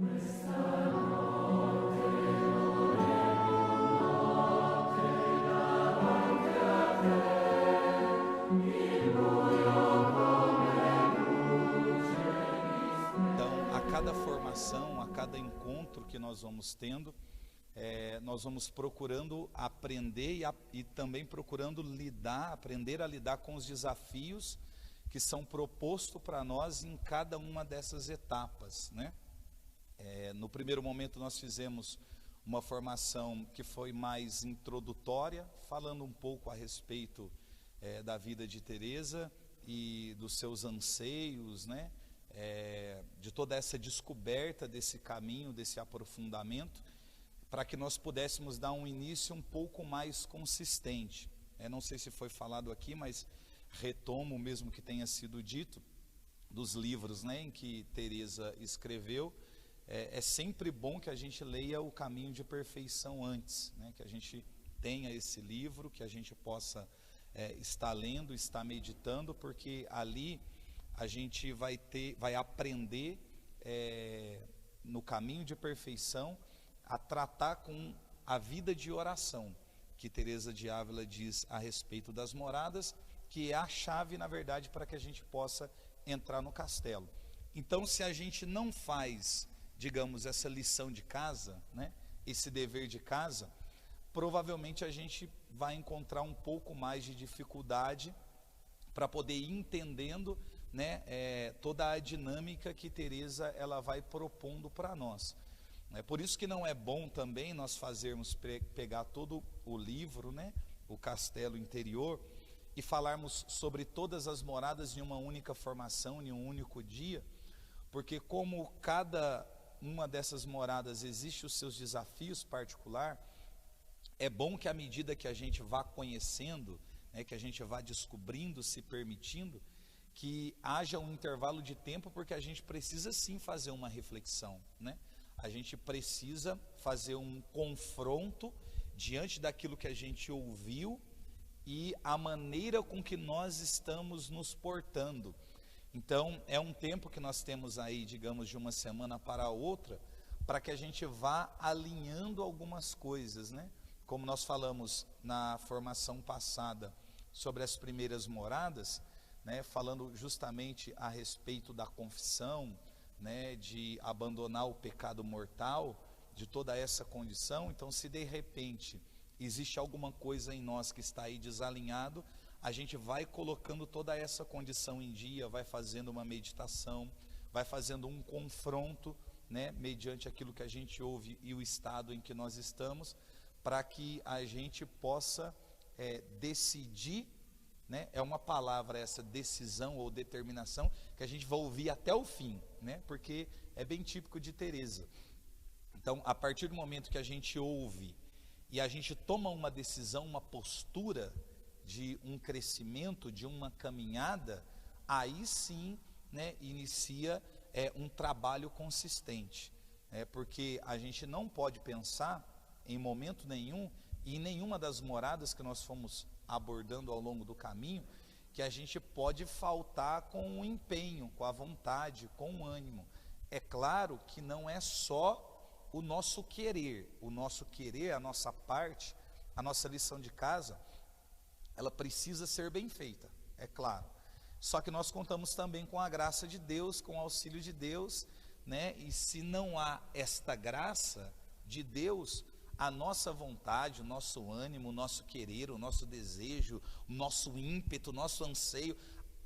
Então, a cada formação, a cada encontro que nós vamos tendo, nós vamos procurando aprender e também procurando aprender a lidar com os desafios que são propostos para nós em cada uma dessas etapas, né? No primeiro momento nós fizemos uma formação que foi mais introdutória, falando um pouco a respeito da vida de Teresa e dos seus anseios, né? De toda essa descoberta desse caminho, desse aprofundamento, para que nós pudéssemos dar um início um pouco mais consistente. Não sei se foi falado aqui, mas retomo mesmo que tenha sido dito, dos livros, né, em que Teresa escreveu. É sempre bom que a gente leia o Caminho de Perfeição antes, né, que a gente tenha esse livro, que a gente possa estar lendo, estar meditando, porque ali a gente vai aprender no Caminho de Perfeição a tratar com a vida de oração, que Teresa de Ávila diz a respeito das moradas, que é a chave, na verdade, para que a gente possa entrar no castelo. Então, se a gente não faz, digamos, essa lição de casa, né, esse dever de casa, provavelmente a gente vai encontrar um pouco mais de dificuldade para poder ir entendendo, né, toda a dinâmica que Teresa ela vai propondo para nós. Por isso que não é bom também nós pegar todo o livro, né, o Castelo Interior, e falarmos sobre todas as moradas em uma única formação, em um único dia, porque como cada uma dessas moradas existe os seus desafios particulares, é bom que à medida que a gente vá conhecendo, né, que a gente vá descobrindo, se permitindo, que haja um intervalo de tempo, porque a gente precisa sim fazer uma reflexão, né? A gente precisa fazer um confronto diante daquilo que a gente ouviu e a maneira com que nós estamos nos portando. Então, é um tempo que nós temos aí, digamos, de uma semana para a outra, para que a gente vá alinhando algumas coisas, né? Como nós falamos na formação passada sobre as primeiras moradas, né? Falando justamente a respeito da confissão, né, de abandonar o pecado mortal, de toda essa condição. Então, se de repente existe alguma coisa em nós que está aí desalinhado, a gente vai colocando toda essa condição em dia, vai fazendo uma meditação, vai fazendo um confronto, né, mediante aquilo que a gente ouve e o estado em que nós estamos, para que a gente possa decidir, né? É uma palavra essa, decisão ou determinação, que a gente vai ouvir até o fim, né? Porque é bem típico de Teresa. Então, a partir do momento que a gente ouve e a gente toma uma decisão, uma postura de um crescimento, de uma caminhada, aí sim, né, inicia um trabalho consistente, porque a gente não pode pensar em momento nenhum, e em nenhuma das moradas que nós fomos abordando ao longo do caminho, que a gente pode faltar com o empenho, com a vontade, com o ânimo. É claro que não é só o nosso querer, a nossa parte, a nossa lição de casa, ela precisa ser bem feita, é claro. Só que nós contamos também com a graça de Deus, com o auxílio de Deus, né? E se não há esta graça de Deus, a nossa vontade, o nosso ânimo, o nosso querer, o nosso desejo, o nosso ímpeto, o nosso anseio,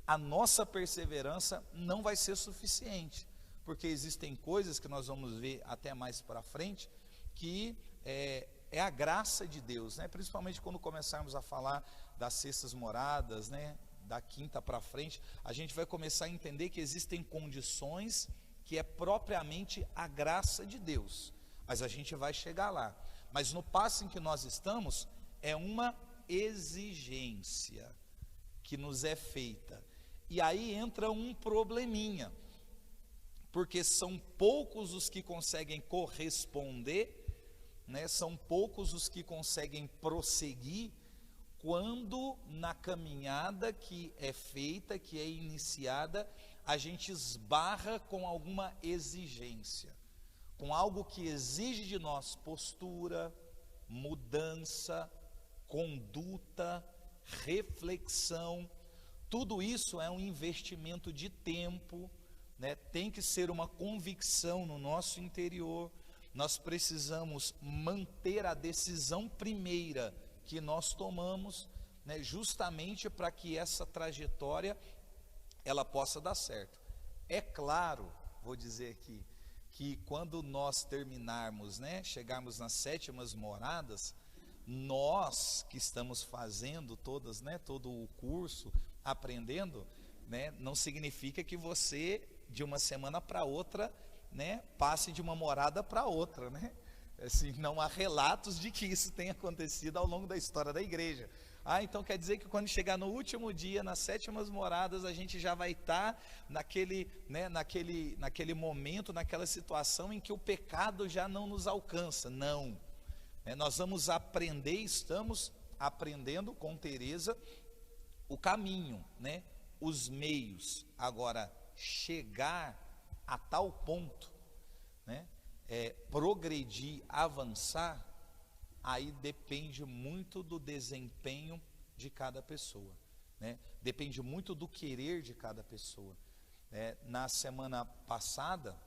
a nossa perseverança não vai ser suficiente, porque existem coisas que nós vamos ver até mais para frente, que é a graça de Deus, né? Principalmente quando começarmos a falar das sextas moradas, né? Da quinta para frente, a gente vai começar a entender que existem condições que é propriamente a graça de Deus, mas a gente vai chegar lá. Mas no passo em que nós estamos, é uma exigência que nos é feita. E aí entra um probleminha, porque são poucos os que conseguem corresponder, né? São poucos os que conseguem prosseguir, quando na caminhada que é feita, que é iniciada, a gente esbarra com alguma exigência. com algo que exige de nós postura, mudança, conduta, reflexão. Tudo isso é um investimento de tempo, né? Tem que ser uma convicção no nosso interior. Nós precisamos manter a decisão primeira que nós tomamos, né? Justamente para que essa trajetória ela possa dar certo. É claro, vou dizer aqui, que quando nós terminarmos, né, chegarmos nas 7ª moradas, nós que estamos fazendo todas, né, todo o curso, aprendendo, né, não significa que você de uma semana para outra, né, passe de uma morada para outra, né? Assim, não há relatos de que isso tenha acontecido ao longo da história da igreja. Então quer dizer que quando chegar no último dia, nas 7ª moradas, a gente já vai estar naquele momento, naquela situação em que o pecado já não nos alcança. Não. Nós vamos aprender, estamos aprendendo com Teresa o caminho, né? Os meios. Agora, chegar a tal ponto, né? Progredir, avançar, aí depende muito do desempenho de cada pessoa, né? Depende muito do querer de cada pessoa. Na semana passada,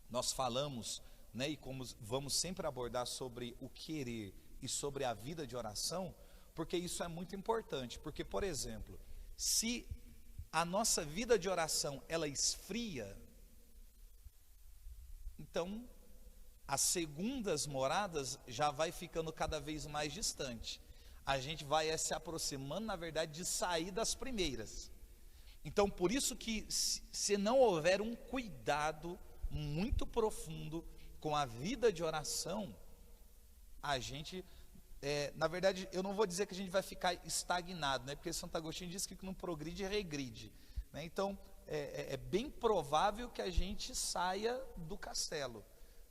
nós falamos, né, e como vamos sempre abordar sobre o querer e sobre a vida de oração, porque isso é muito importante, porque, por exemplo, se a nossa vida de oração, ela esfria, então as segundas moradas já vai ficando cada vez mais distante. A gente vai se aproximando, na verdade, de sair das primeiras. Então, por isso que se não houver um cuidado muito profundo com a vida de oração, a gente, na verdade, eu não vou dizer que a gente vai ficar estagnado, né? Porque Santo Agostinho diz que não progride, regride, né? Então, é bem provável que a gente saia do castelo,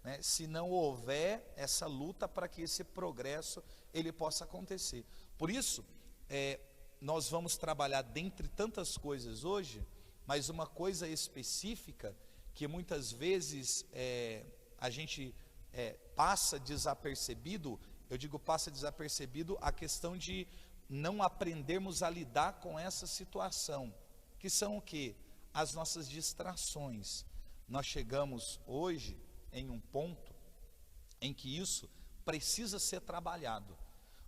né, se não houver essa luta para que esse progresso ele possa acontecer. Por isso, nós vamos trabalhar dentre tantas coisas hoje, mas uma coisa específica que muitas vezes a gente passa desapercebido. Eu digo passa desapercebido a questão de não aprendermos a lidar com essa situação, que são o quê? As nossas distrações. Nós chegamos hoje em um ponto em que isso precisa ser trabalhado,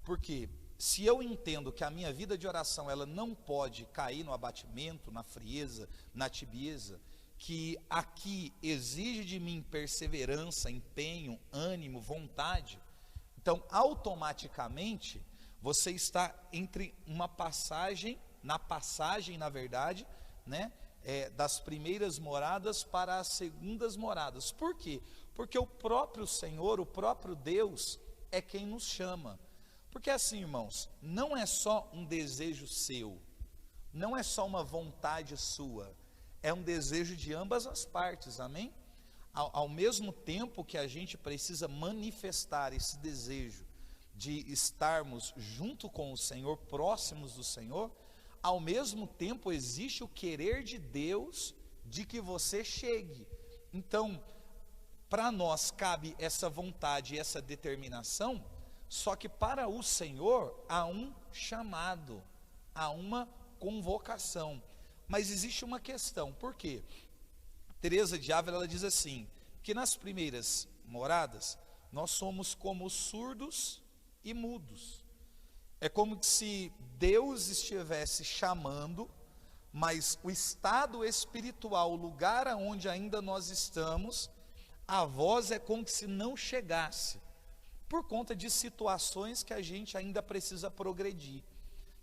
porque se eu entendo que a minha vida de oração ela não pode cair no abatimento, na frieza, na tibieza, que aqui exige de mim perseverança, empenho, ânimo, vontade, então automaticamente você está entre uma passagem, na verdade, né, das primeiras moradas para as segundas moradas. Por quê? Porque o próprio Senhor, o próprio Deus é quem nos chama. Porque assim, irmãos, não é só um desejo seu, não é só uma vontade sua, é um desejo de ambas as partes, amém? Ao mesmo tempo que a gente precisa manifestar esse desejo de estarmos junto com o Senhor, próximos do Senhor, ao mesmo tempo existe o querer de Deus de que você chegue. Então, para nós cabe essa vontade, essa determinação, só que para o Senhor há um chamado, há uma convocação. Mas existe uma questão, por quê? Teresa de Ávila, ela diz assim, que nas primeiras moradas, nós somos como surdos e mudos. É como se Deus estivesse chamando, mas o estado espiritual, o lugar aonde ainda nós estamos, a voz é como se não chegasse, por conta de situações que a gente ainda precisa progredir,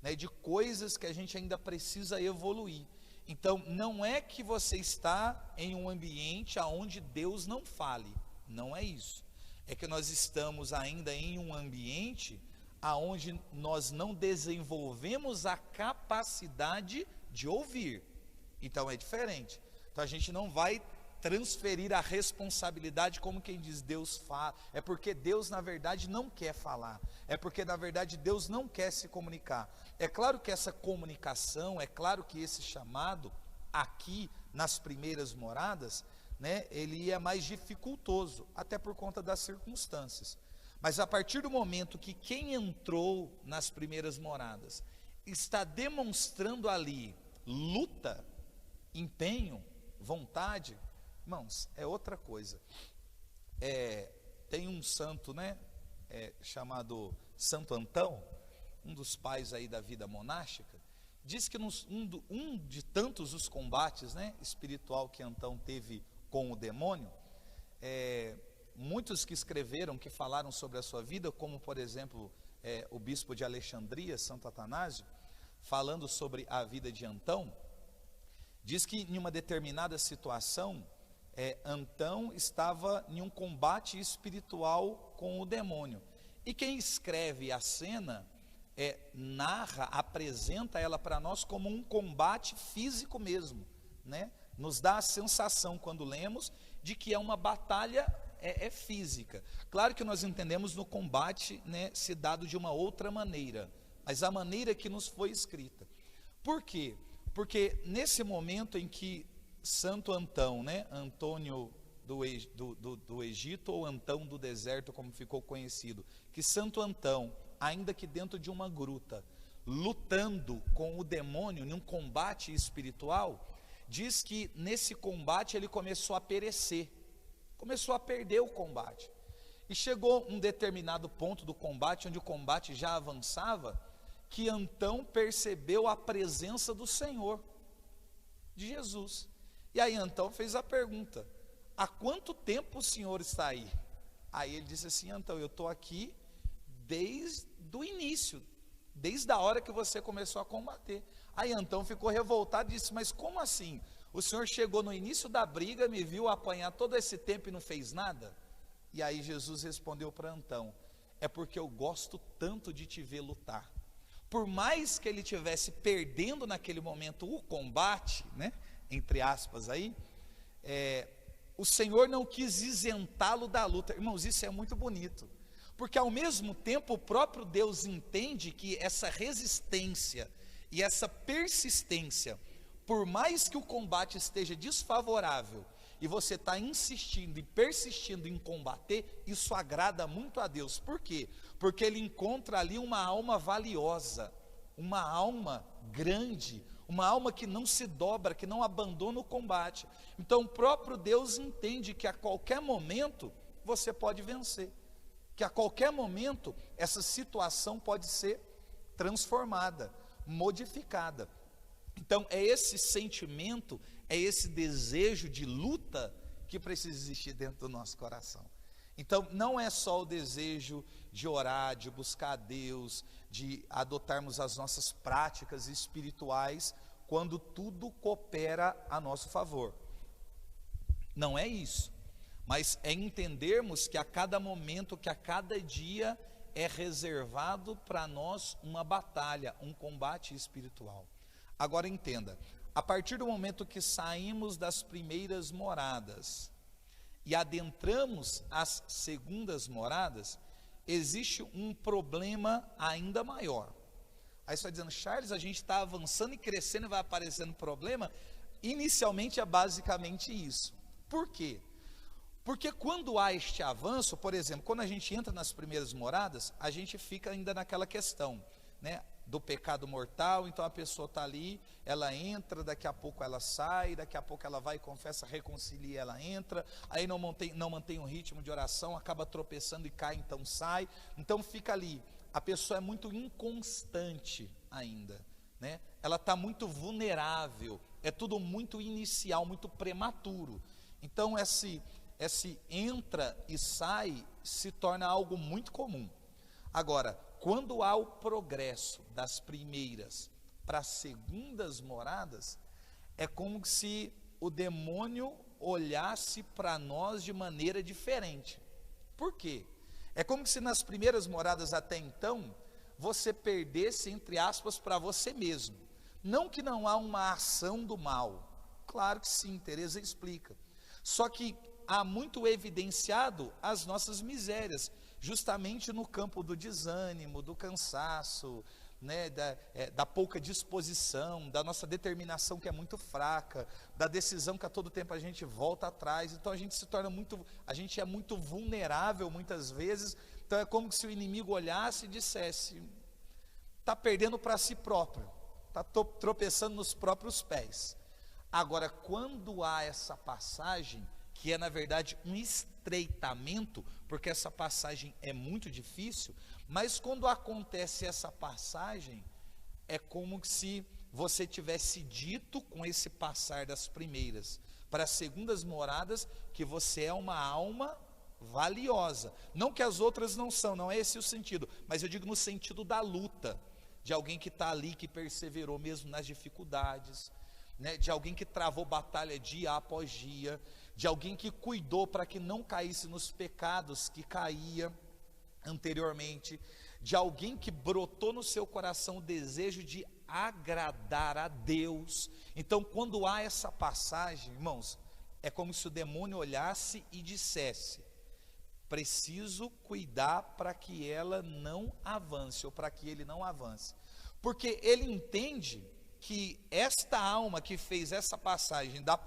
né, de coisas que a gente ainda precisa evoluir. Então, não é que você está em um ambiente onde Deus não fale, não é isso. É que nós estamos ainda em um ambiente aonde nós não desenvolvemos a capacidade de ouvir. Então é diferente. Então a gente não vai transferir a responsabilidade como quem diz Deus fala. É porque Deus na verdade não quer falar. É porque na verdade Deus não quer se comunicar. É claro que essa comunicação, é claro que esse chamado aqui nas primeiras moradas né, ele é mais dificultoso, até por conta das circunstâncias. Mas a partir do momento que quem entrou nas primeiras moradas está demonstrando ali luta, empenho, vontade, irmãos, é outra coisa. Tem um santo, né, chamado Santo Antão, um dos pais aí da vida monástica, diz que um de tantos os combates, né, espiritual que Antão teve com o demônio, muitos que escreveram, que falaram sobre a sua vida, como por exemplo o bispo de Alexandria, Santo Atanásio, falando sobre a vida de Antão, diz que em uma determinada situação, Antão estava em um combate espiritual com o demônio, e quem escreve a cena narra, apresenta ela para nós como um combate físico mesmo, né? Nos dá a sensação, quando lemos, de que é uma batalha física. Claro que nós entendemos no combate, né, se dado de uma outra maneira, mas a maneira que nos foi escrita. Por quê? Porque nesse momento em que Santo Antão, né, Antônio do Egito, ou Antão do deserto, como ficou conhecido, que Santo Antão, ainda que dentro de uma gruta, lutando com o demônio, em um combate espiritual, diz que nesse combate ele começou a perecer, começou a perder o combate, e chegou um determinado ponto do combate, onde o combate já avançava, que Antão percebeu a presença do Senhor, de Jesus, e aí Antão fez a pergunta: há quanto tempo o Senhor está aí? Aí ele disse assim: Antão, eu estou aqui desde o início, desde a hora que você começou a combater. Aí Antão ficou revoltado e disse: mas como assim? O Senhor chegou no início da briga, me viu apanhar todo esse tempo e não fez nada? E aí Jesus respondeu para Antão: é porque eu gosto tanto de te ver lutar. Por mais que ele estivesse perdendo naquele momento o combate, né, entre aspas aí, o Senhor não quis isentá-lo da luta. Irmãos, isso é muito bonito, porque ao mesmo tempo o próprio Deus entende que essa resistência e essa persistência, por mais que o combate esteja desfavorável, e você está insistindo e persistindo em combater, isso agrada muito a Deus. Por quê? Porque Ele encontra ali uma alma valiosa, uma alma grande, uma alma que não se dobra, que não abandona o combate. Então o próprio Deus entende que a qualquer momento você pode vencer, que a qualquer momento essa situação pode ser transformada, modificada. Então é esse sentimento, é esse desejo de luta que precisa existir dentro do nosso coração. Então não é só o desejo de orar, de buscar a Deus, de adotarmos as nossas práticas espirituais quando tudo coopera a nosso favor. Não é isso, mas é entendermos que a cada momento, que a cada dia é reservado para nós uma batalha, um combate espiritual. Agora entenda, a partir do momento que saímos das primeiras moradas e adentramos as segundas moradas, existe um problema ainda maior. Aí você vai dizendo: Charles, a gente está avançando e crescendo e vai aparecendo problema. Inicialmente é basicamente isso. Por quê? Porque quando há este avanço, por exemplo, quando a gente entra nas primeiras moradas, a gente fica ainda naquela questão, né, do pecado mortal. Então a pessoa está ali, ela entra, daqui a pouco ela sai, daqui a pouco ela vai, confessa, reconcilia, ela entra, aí não mantém um ritmo de oração, acaba tropeçando e cai, então sai, então fica ali, a pessoa é muito inconstante ainda, né? Ela está muito vulnerável, é tudo muito inicial, muito prematuro. Então esse entra e sai se torna algo muito comum. Agora, quando há o progresso das primeiras para as segundas moradas, é como se o demônio olhasse para nós de maneira diferente. Por quê? É como se nas primeiras moradas até então, você perdesse, entre aspas, para você mesmo. Não que não há uma ação do mal, claro que sim, Teresa explica. Só que há muito evidenciado as nossas misérias, justamente no campo do desânimo, do cansaço, né, da pouca disposição, da nossa determinação que é muito fraca, da decisão que a todo tempo a gente volta atrás. Então a gente a gente é muito vulnerável muitas vezes. Então é como se o inimigo olhasse e dissesse: está perdendo para si próprio, está tropeçando nos próprios pés. Agora, quando há essa passagem, que é na verdade um estreitamento, porque essa passagem é muito difícil, mas quando acontece essa passagem, é como se você tivesse dito, com esse passar das primeiras para as segundas moradas, que você é uma alma valiosa. Não que as outras não são, não é esse o sentido, mas eu digo no sentido da luta, de alguém que está ali, que perseverou mesmo nas dificuldades, né? De alguém que travou batalha dia após dia, de alguém que cuidou para que não caísse nos pecados que caía anteriormente, de alguém que brotou no seu coração o desejo de agradar a Deus. Então, quando há essa passagem, irmãos, é como se o demônio olhasse e dissesse: preciso cuidar para que ela não avance, ou para que ele não avance, porque ele entende que esta alma que fez essa passagem das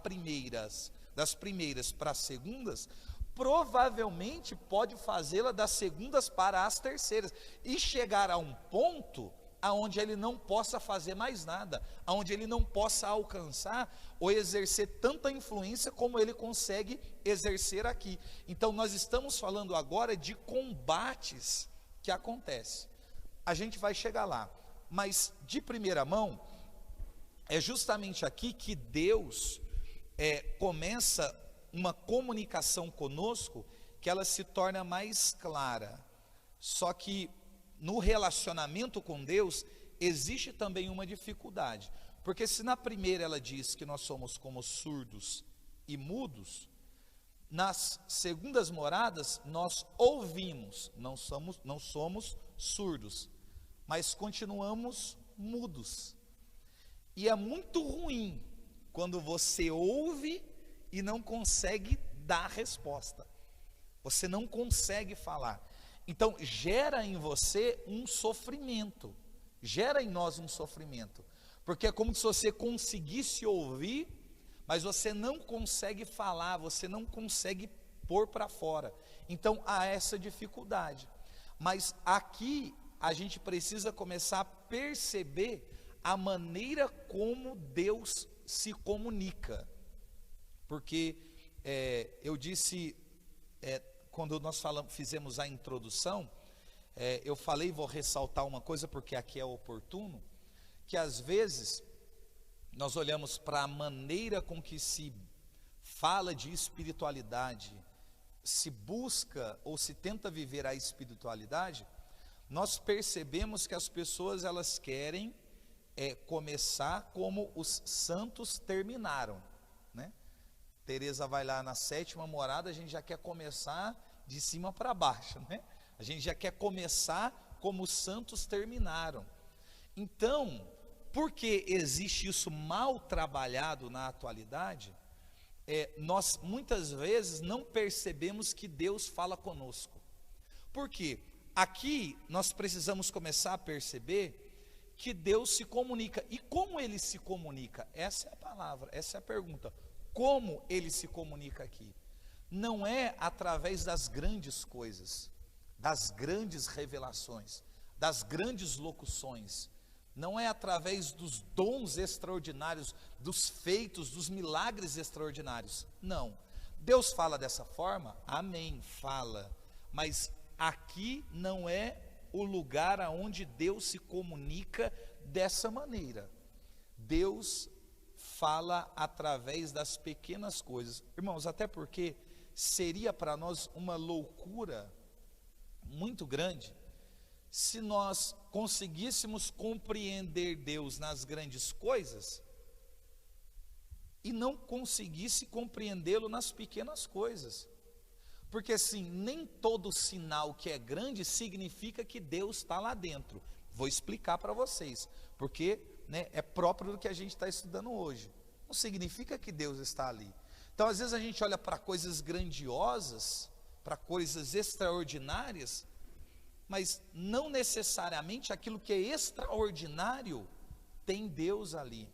primeiras para as segundas, provavelmente pode fazê-la das segundas para as terceiras, e chegar a um ponto aonde ele não possa fazer mais nada, aonde ele não possa alcançar ou exercer tanta influência como ele consegue exercer aqui. Então nós estamos falando agora de combates que acontecem. A gente vai chegar lá, mas de primeira mão, é justamente aqui que Deus começa uma comunicação conosco, que ela se torna mais clara. Só que no relacionamento com Deus existe também uma dificuldade, porque se na primeira ela diz que nós somos como surdos e mudos, nas segundas moradas nós ouvimos, não somos surdos, mas continuamos mudos. E é muito ruim quando você ouve e não consegue dar resposta, você não consegue falar. Então gera em você um sofrimento, gera em nós um sofrimento, porque é como se você conseguisse ouvir, mas você não consegue falar, você não consegue pôr para fora. Então há essa dificuldade. Mas aqui a gente precisa começar a perceber a maneira como Deus se comunica. Porque eu disse, quando nós fizemos a introdução, eu falei, vou ressaltar uma coisa porque aqui é oportuno, que às vezes nós olhamos para a maneira com que se fala de espiritualidade, se busca ou se tenta viver a espiritualidade, nós percebemos que as pessoas elas querem começar como os santos terminaram, né? Teresa vai lá na sétima morada, a gente já quer começar de cima para baixo, né? A gente já quer começar como os santos terminaram. Então, porque existe isso mal trabalhado na atualidade, nós muitas vezes não percebemos que Deus fala conosco. Por quê? Aqui nós precisamos começar a perceber que Deus se comunica. E como Ele se comunica? Essa é a palavra, essa é a pergunta. Como Ele se comunica aqui? Não é através das grandes coisas, das grandes revelações, das grandes locuções, não é através dos dons extraordinários, dos feitos, dos milagres extraordinários. Não. Deus fala dessa forma? Amém, fala. Mas aqui não é o lugar aonde Deus se comunica dessa maneira. Deus fala através das pequenas coisas. Irmãos, até porque seria para nós uma loucura muito grande se nós conseguíssemos compreender Deus nas grandes coisas e não conseguisse compreendê-lo nas pequenas coisas. Porque assim, nem todo sinal que é grande significa que Deus está lá dentro. Vou explicar para vocês, porque é próprio do que a gente está estudando hoje. Não significa que Deus está ali. Então às vezes a gente olha para coisas grandiosas, para coisas extraordinárias, mas não necessariamente aquilo que é extraordinário tem Deus ali.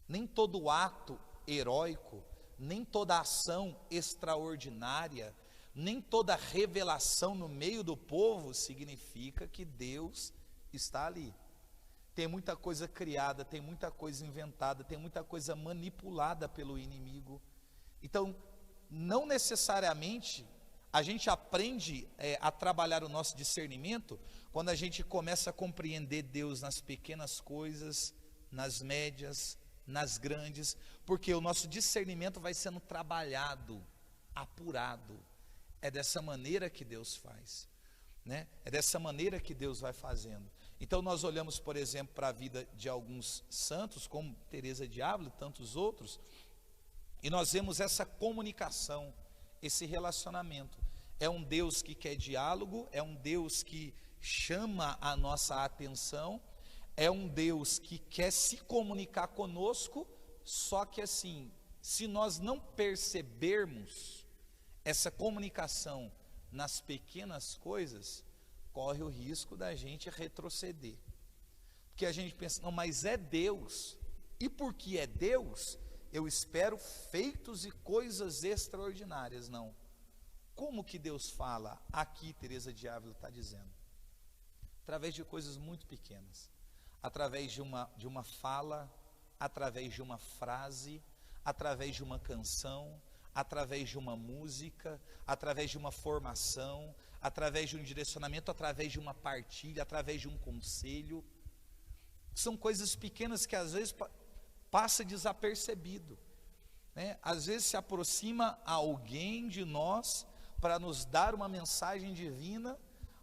Nem todo ato heróico, nem toda ação extraordinária, nem toda revelação no meio do povo significa que Deus está ali. Tem muita coisa criada, tem muita coisa inventada, tem muita coisa manipulada pelo inimigo. Então, não necessariamente a gente aprende a trabalhar o nosso discernimento quando a gente começa a compreender Deus nas pequenas coisas, nas médias, nas grandes, porque o nosso discernimento vai sendo trabalhado, apurado. É dessa maneira que Deus faz, né? É dessa maneira que Deus vai fazendo. Então nós olhamos, por exemplo, para a vida de alguns santos, como Teresa de Ávila e tantos outros, e nós vemos essa comunicação, esse relacionamento. É um Deus que quer diálogo, é um Deus que chama a nossa atenção, é um Deus que quer se comunicar conosco, só que assim, se nós não percebermos essa comunicação nas pequenas coisas, corre o risco da gente retroceder. Porque a gente pensa, não, mas é Deus, e porque é Deus, eu espero feitos e coisas extraordinárias. Não. Como que Deus fala? Aqui Teresa de Ávila está dizendo, através de coisas muito pequenas, através de uma fala, através de uma frase, através de uma canção, através de uma música, através de uma formação, através de um direcionamento, através de uma partilha, através de um conselho. São coisas pequenas que às vezes passa desapercebido, né? Às vezes se aproxima alguém de nós para nos dar uma mensagem divina,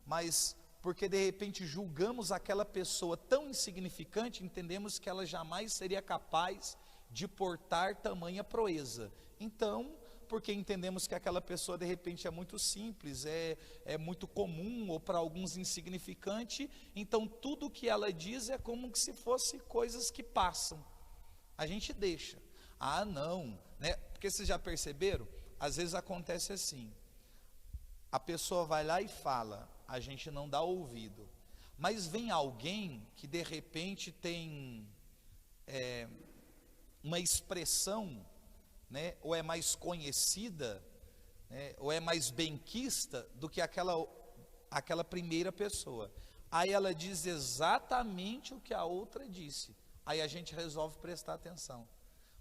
mas porque de repente julgamos aquela pessoa tão insignificante, entendemos que ela jamais seria capaz de portar tamanha proeza. Então, porque entendemos que aquela pessoa de repente é muito simples, é muito comum, ou para alguns insignificante, então tudo que ela diz é como se fosse coisas que passam. A gente deixa. Ah, não, né? Porque vocês já perceberam? Às vezes acontece assim, a pessoa vai lá e fala, a gente não dá ouvido, mas vem alguém que de repente tem uma expressão, né, ou é mais conhecida, né, ou é mais benquista do que aquela primeira pessoa. Aí ela diz exatamente o que a outra disse. Aí a gente resolve prestar atenção.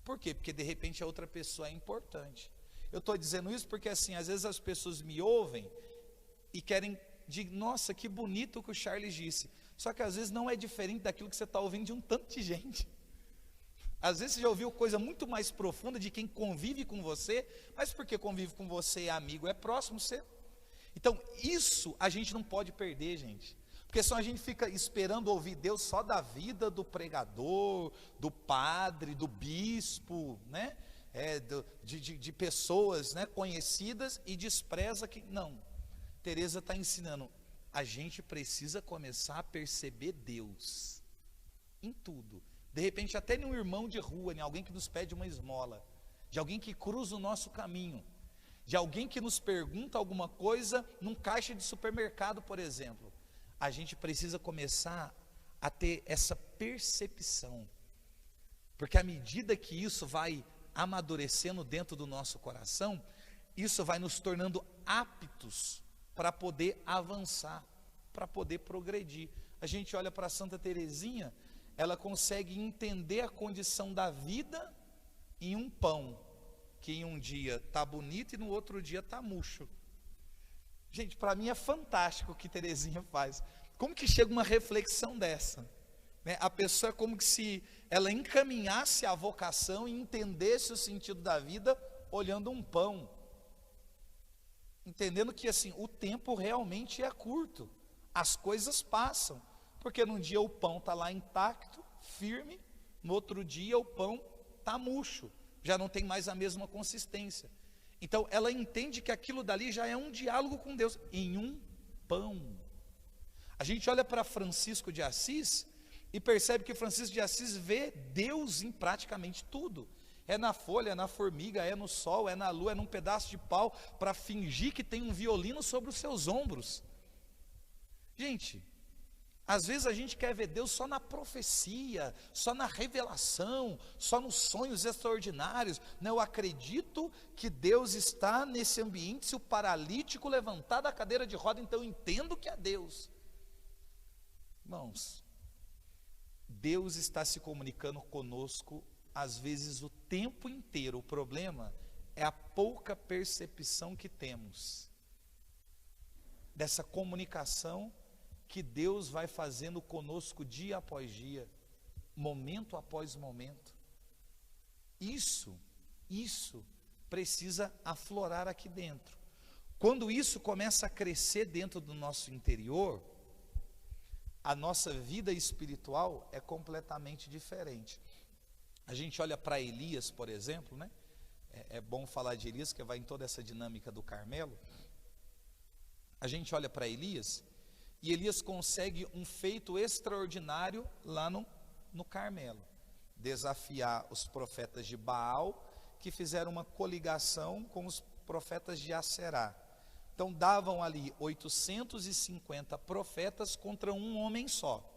Por quê? Porque de repente a outra pessoa é importante. Eu estou dizendo isso porque assim, às vezes as pessoas me ouvem e querem dizer, nossa, que bonito o que o Charles disse. Só que às vezes não é diferente daquilo que você está ouvindo de um tanto de gente. Às vezes você já ouviu coisa muito mais profunda de quem convive com você, mas porque convive com você, é amigo, é próximo, você. Então, isso a gente não pode perder, gente. Porque senão a gente fica esperando ouvir Deus só da vida do pregador, do padre, do bispo, né? De pessoas, né, conhecidas, e despreza que. Não. Teresa está ensinando, a gente precisa começar a perceber Deus em tudo. De repente até em um irmão de rua, em alguém que nos pede uma esmola, de alguém que cruza o nosso caminho, de alguém que nos pergunta alguma coisa num caixa de supermercado, por exemplo. A gente precisa começar a ter essa percepção, porque à medida que isso vai amadurecendo dentro do nosso coração, isso vai nos tornando aptos para poder avançar, para poder progredir. A gente olha para Santa Teresinha, ela consegue entender a condição da vida em um pão, que em um dia está bonito e no outro dia está murcho. Gente, para mim é fantástico o que Teresinha faz. Como que chega uma reflexão dessa? Né? A pessoa é como se ela encaminhasse a vocação e entendesse o sentido da vida olhando um pão. Entendendo que assim, o tempo realmente é curto. As coisas passam. Porque num dia o pão está lá intacto, firme, no outro dia o pão está murcho, já não tem mais a mesma consistência. Então ela entende que aquilo dali já é um diálogo com Deus, em um pão. A gente olha para Francisco de Assis e percebe que Francisco de Assis vê Deus em praticamente tudo. É na folha, é na formiga, é no sol, é na lua, é num pedaço de pau, para fingir que tem um violino sobre os seus ombros. Gente, às vezes a gente quer ver Deus só na profecia, só na revelação, só nos sonhos extraordinários. Não, eu acredito que Deus está nesse ambiente. Se o paralítico levantar da cadeira de roda, então eu entendo que é Deus. Irmãos, Deus está se comunicando conosco, às vezes o tempo inteiro. O problema é a pouca percepção que temos dessa comunicação que Deus vai fazendo conosco dia após dia, momento após momento. Isso precisa aflorar aqui dentro. Quando isso começa a crescer dentro do nosso interior, a nossa vida espiritual é completamente diferente. A gente olha para Elias, por exemplo, né? É bom falar de Elias, que vai em toda essa dinâmica do Carmelo. A gente olha para Elias, e Elias consegue um feito extraordinário lá no Carmelo. Desafiar os profetas de Baal, que fizeram uma coligação com os profetas de Aserá. Então davam ali 850 profetas contra um homem só.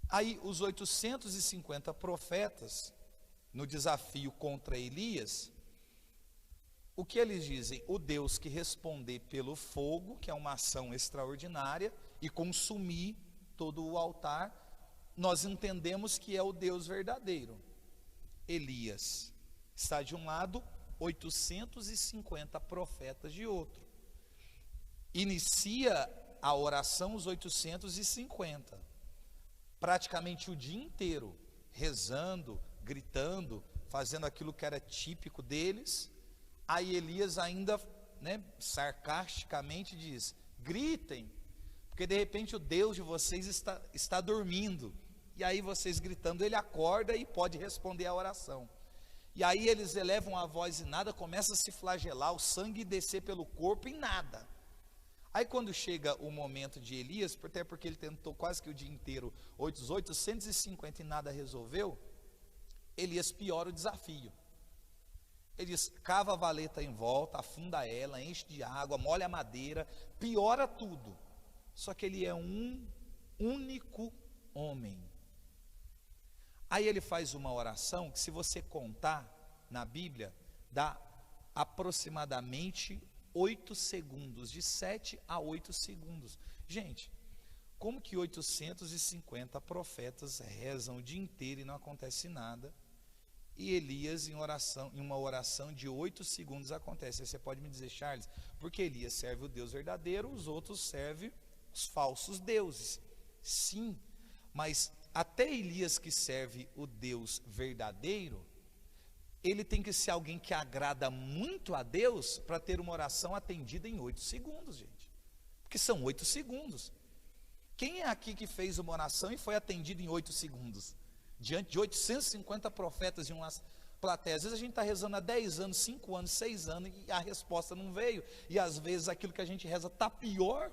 Aí os 850 profetas, no desafio contra Elias, o que eles dizem? O Deus que responder pelo fogo, que é uma ação extraordinária, e consumir todo o altar, nós entendemos que é o Deus verdadeiro. Elias está de um lado, 850 profetas de outro. Inicia a oração os 850, praticamente o dia inteiro, rezando, gritando, fazendo aquilo que era típico deles. Aí Elias ainda, sarcasticamente diz: gritem, porque de repente o Deus de vocês está dormindo. E aí vocês gritando, ele acorda e pode responder a oração. E aí eles elevam a voz e nada, começa a se flagelar, o sangue descer pelo corpo e nada. Aí quando chega o momento de Elias, até porque ele tentou quase que o dia inteiro, 850 e nada resolveu, Elias piora o desafio. Ele cava a valeta em volta, afunda ela, enche de água, molha a madeira, piora tudo. Só que ele é um único homem. Aí ele faz uma oração que, se você contar na Bíblia, dá aproximadamente 8 segundos, de 7 a 8 segundos. Gente, como que 850 profetas rezam o dia inteiro e não acontece nada? E Elias, em uma oração de 8 segundos, acontece. Aí você pode me dizer: Charles, porque Elias serve o Deus verdadeiro, os outros servem os falsos deuses. Sim, mas até Elias, que serve o Deus verdadeiro, ele tem que ser alguém que agrada muito a Deus para ter uma oração atendida em 8 segundos, gente. Porque são 8 segundos. Quem é aqui que fez uma oração e foi atendido em 8 segundos? Diante de 850 profetas e umas plateias. Às vezes a gente está rezando há 10 anos, 5 anos, 6 anos e a resposta não veio. E às vezes aquilo que a gente reza está pior,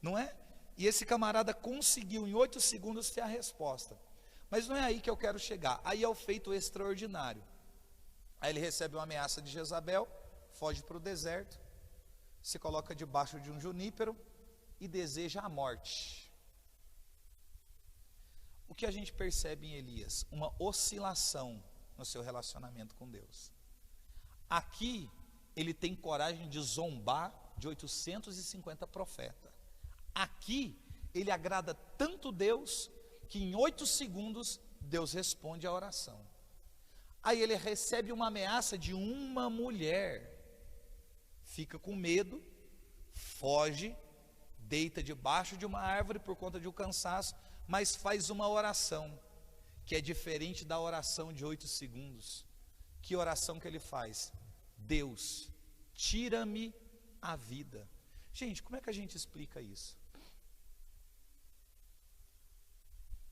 não é? E esse camarada conseguiu em 8 segundos ter a resposta. Mas não é aí que eu quero chegar. Aí é o feito extraordinário. Aí ele recebe uma ameaça de Jezabel, foge para o deserto, se coloca debaixo de um junípero e deseja a morte. O que a gente percebe em Elias? Uma oscilação no seu relacionamento com Deus. Aqui, ele tem coragem de zombar de 850 profetas. Aqui, ele agrada tanto Deus, que em 8 segundos, Deus responde a oração. Aí ele recebe uma ameaça de uma mulher, fica com medo, foge, deita debaixo de uma árvore por conta de um cansaço, mas faz uma oração, que é diferente da oração de 8 segundos. Que oração que ele faz? Deus, tira-me a vida. Gente, como é que a gente explica isso?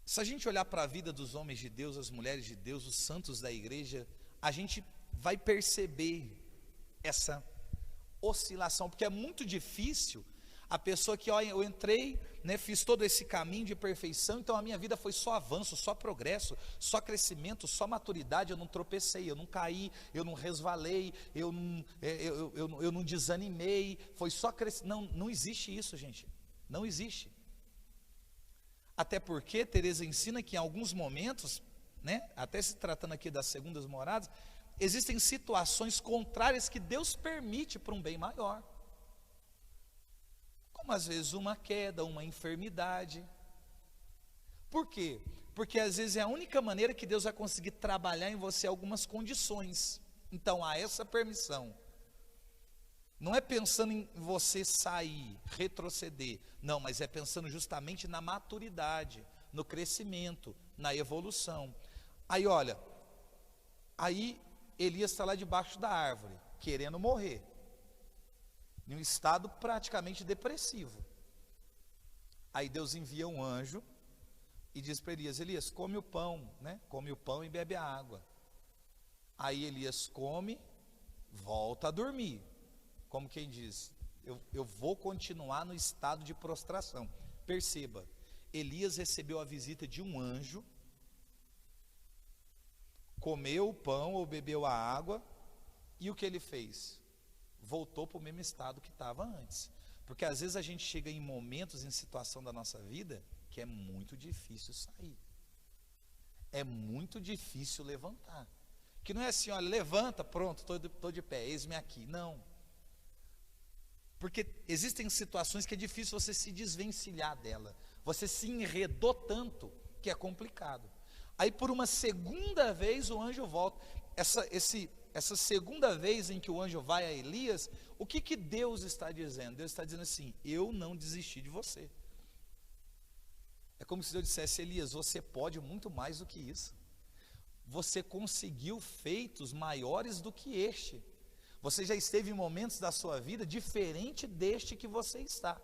Se a gente olhar para a vida dos homens de Deus, as mulheres de Deus, os santos da igreja, a gente vai perceber essa oscilação, porque é muito difícil A pessoa que, ó, eu entrei, né, fiz todo esse caminho de perfeição, então a minha vida foi só avanço, só progresso, só crescimento, só maturidade, eu não tropecei, eu não caí, eu não resvalei, eu não desanimei, foi só crescimento. Não, não existe isso, gente, não existe. Até porque Teresa ensina que em alguns momentos, né, até se tratando aqui das segundas moradas, existem situações contrárias que Deus permite para um bem maior. Como às vezes uma queda, uma enfermidade. Por quê? Porque às vezes é a única maneira que Deus vai conseguir trabalhar em você algumas condições. Então há essa permissão. Não é pensando em você sair, retroceder. Não, mas é pensando justamente na maturidade, no crescimento, na evolução. Aí olha, aí Elias está lá debaixo da árvore, querendo morrer, em um estado praticamente depressivo. Aí Deus envia um anjo e diz para Elias: Elias, come o pão, né? Come o pão e bebe a água. Aí Elias come, volta a dormir. Como quem diz, eu vou continuar no estado de prostração. Perceba, Elias recebeu a visita de um anjo, comeu o pão ou bebeu a água, e o que ele fez? Voltou para o mesmo estado que estava antes. Porque às vezes a gente chega em momentos, em situação da nossa vida, que é muito difícil sair. É muito difícil levantar. Que não é assim, olha, levanta, pronto, estou de pé, eis-me aqui. Não. Porque existem situações que é difícil você se desvencilhar dela. Você se enredou tanto que é complicado. Aí por uma segunda vez o anjo volta. Essa segunda vez em que o anjo vai a Elias, o que Deus está dizendo? Deus está dizendo assim: eu não desisti de você. É como se Deus dissesse: Elias, você pode muito mais do que isso. Você conseguiu feitos maiores do que este. Você já esteve em momentos da sua vida diferente deste que você está.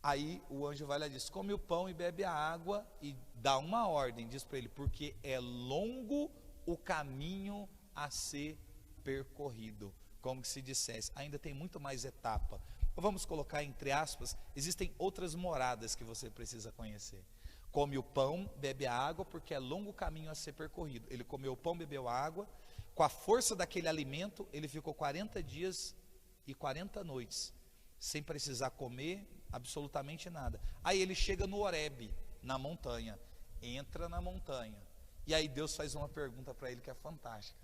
Aí o anjo vai lá e diz: come o pão e bebe a água, e dá uma ordem, diz para ele: porque é longo o caminho a ser percorrido. Como que se dissesse, ainda tem muito mais etapa. Vamos colocar entre aspas, existem outras moradas que você precisa conhecer. Come o pão, bebe a água, porque é longo o caminho a ser percorrido. Ele comeu o pão, bebeu a água, com a força daquele alimento, ele ficou 40 dias e 40 noites, sem precisar comer absolutamente nada. Aí ele chega no Horebe, na montanha, entra na montanha, e aí Deus faz uma pergunta para ele que é fantástica: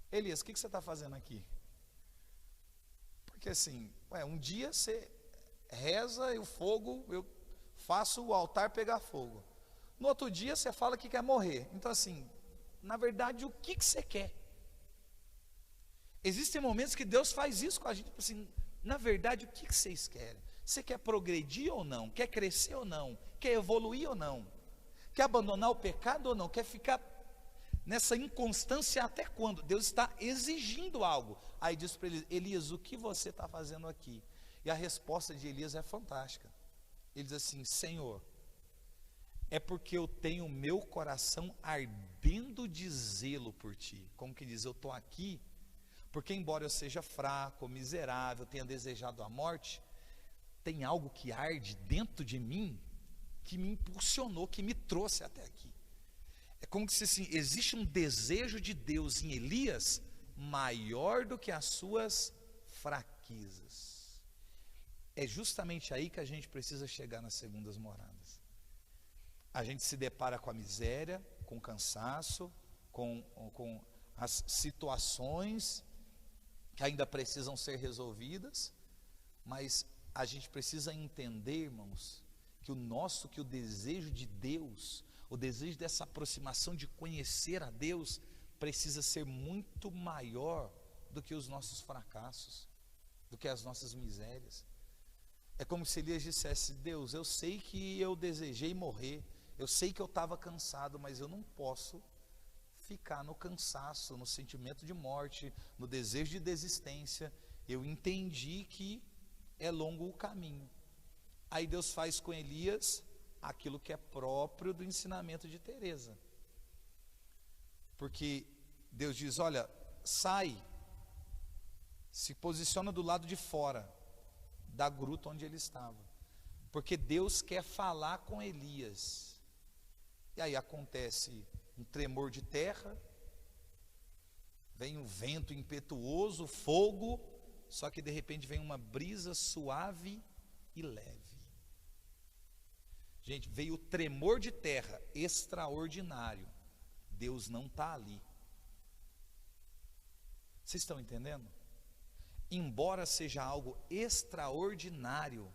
Elias, o que você está fazendo aqui? Porque assim, um dia você reza e o fogo, eu faço o altar pegar fogo. No outro dia você fala que quer morrer. Então assim, na verdade, o que você quer? Existem momentos que Deus faz isso com a gente, assim, na verdade, o que vocês querem? Você quer progredir ou não? Quer crescer ou não? Quer evoluir ou não? Quer abandonar o pecado ou não? Quer ficar nessa inconstância até quando? Deus está exigindo algo. Aí diz para ele: Elias, o que você está fazendo aqui? E a resposta de Elias é fantástica. Ele diz assim: Senhor, é porque eu tenho meu coração ardendo de zelo por ti. Como que diz, eu estou aqui porque embora eu seja fraco, miserável, tenha desejado a morte, tem algo que arde dentro de mim, que me impulsionou, que me trouxe até aqui. É como se assim, existe um desejo de Deus em Elias, maior do que as suas fraquezas. É justamente aí que a gente precisa chegar nas segundas moradas. A gente se depara com a miséria, com o cansaço, com as situações que ainda precisam ser resolvidas, mas a gente precisa entender, irmãos, que o desejo de Deus, o desejo dessa aproximação de conhecer a Deus, precisa ser muito maior do que os nossos fracassos, do que as nossas misérias. É como se Elias dissesse: Deus, eu sei que eu desejei morrer, eu sei que eu estava cansado, mas eu não posso ficar no cansaço, no sentimento de morte, no desejo de desistência. Eu entendi que é longo o caminho. Aí Deus faz com Elias aquilo que é próprio do ensinamento de Teresa. Porque Deus diz: olha, sai, se posiciona do lado de fora, da gruta onde ele estava, porque Deus quer falar com Elias. E aí acontece um tremor de terra, vem um vento impetuoso, fogo, só que de repente vem uma brisa suave e leve. Gente, veio o tremor de terra extraordinário. Deus não está ali. Vocês estão entendendo? Embora seja algo extraordinário,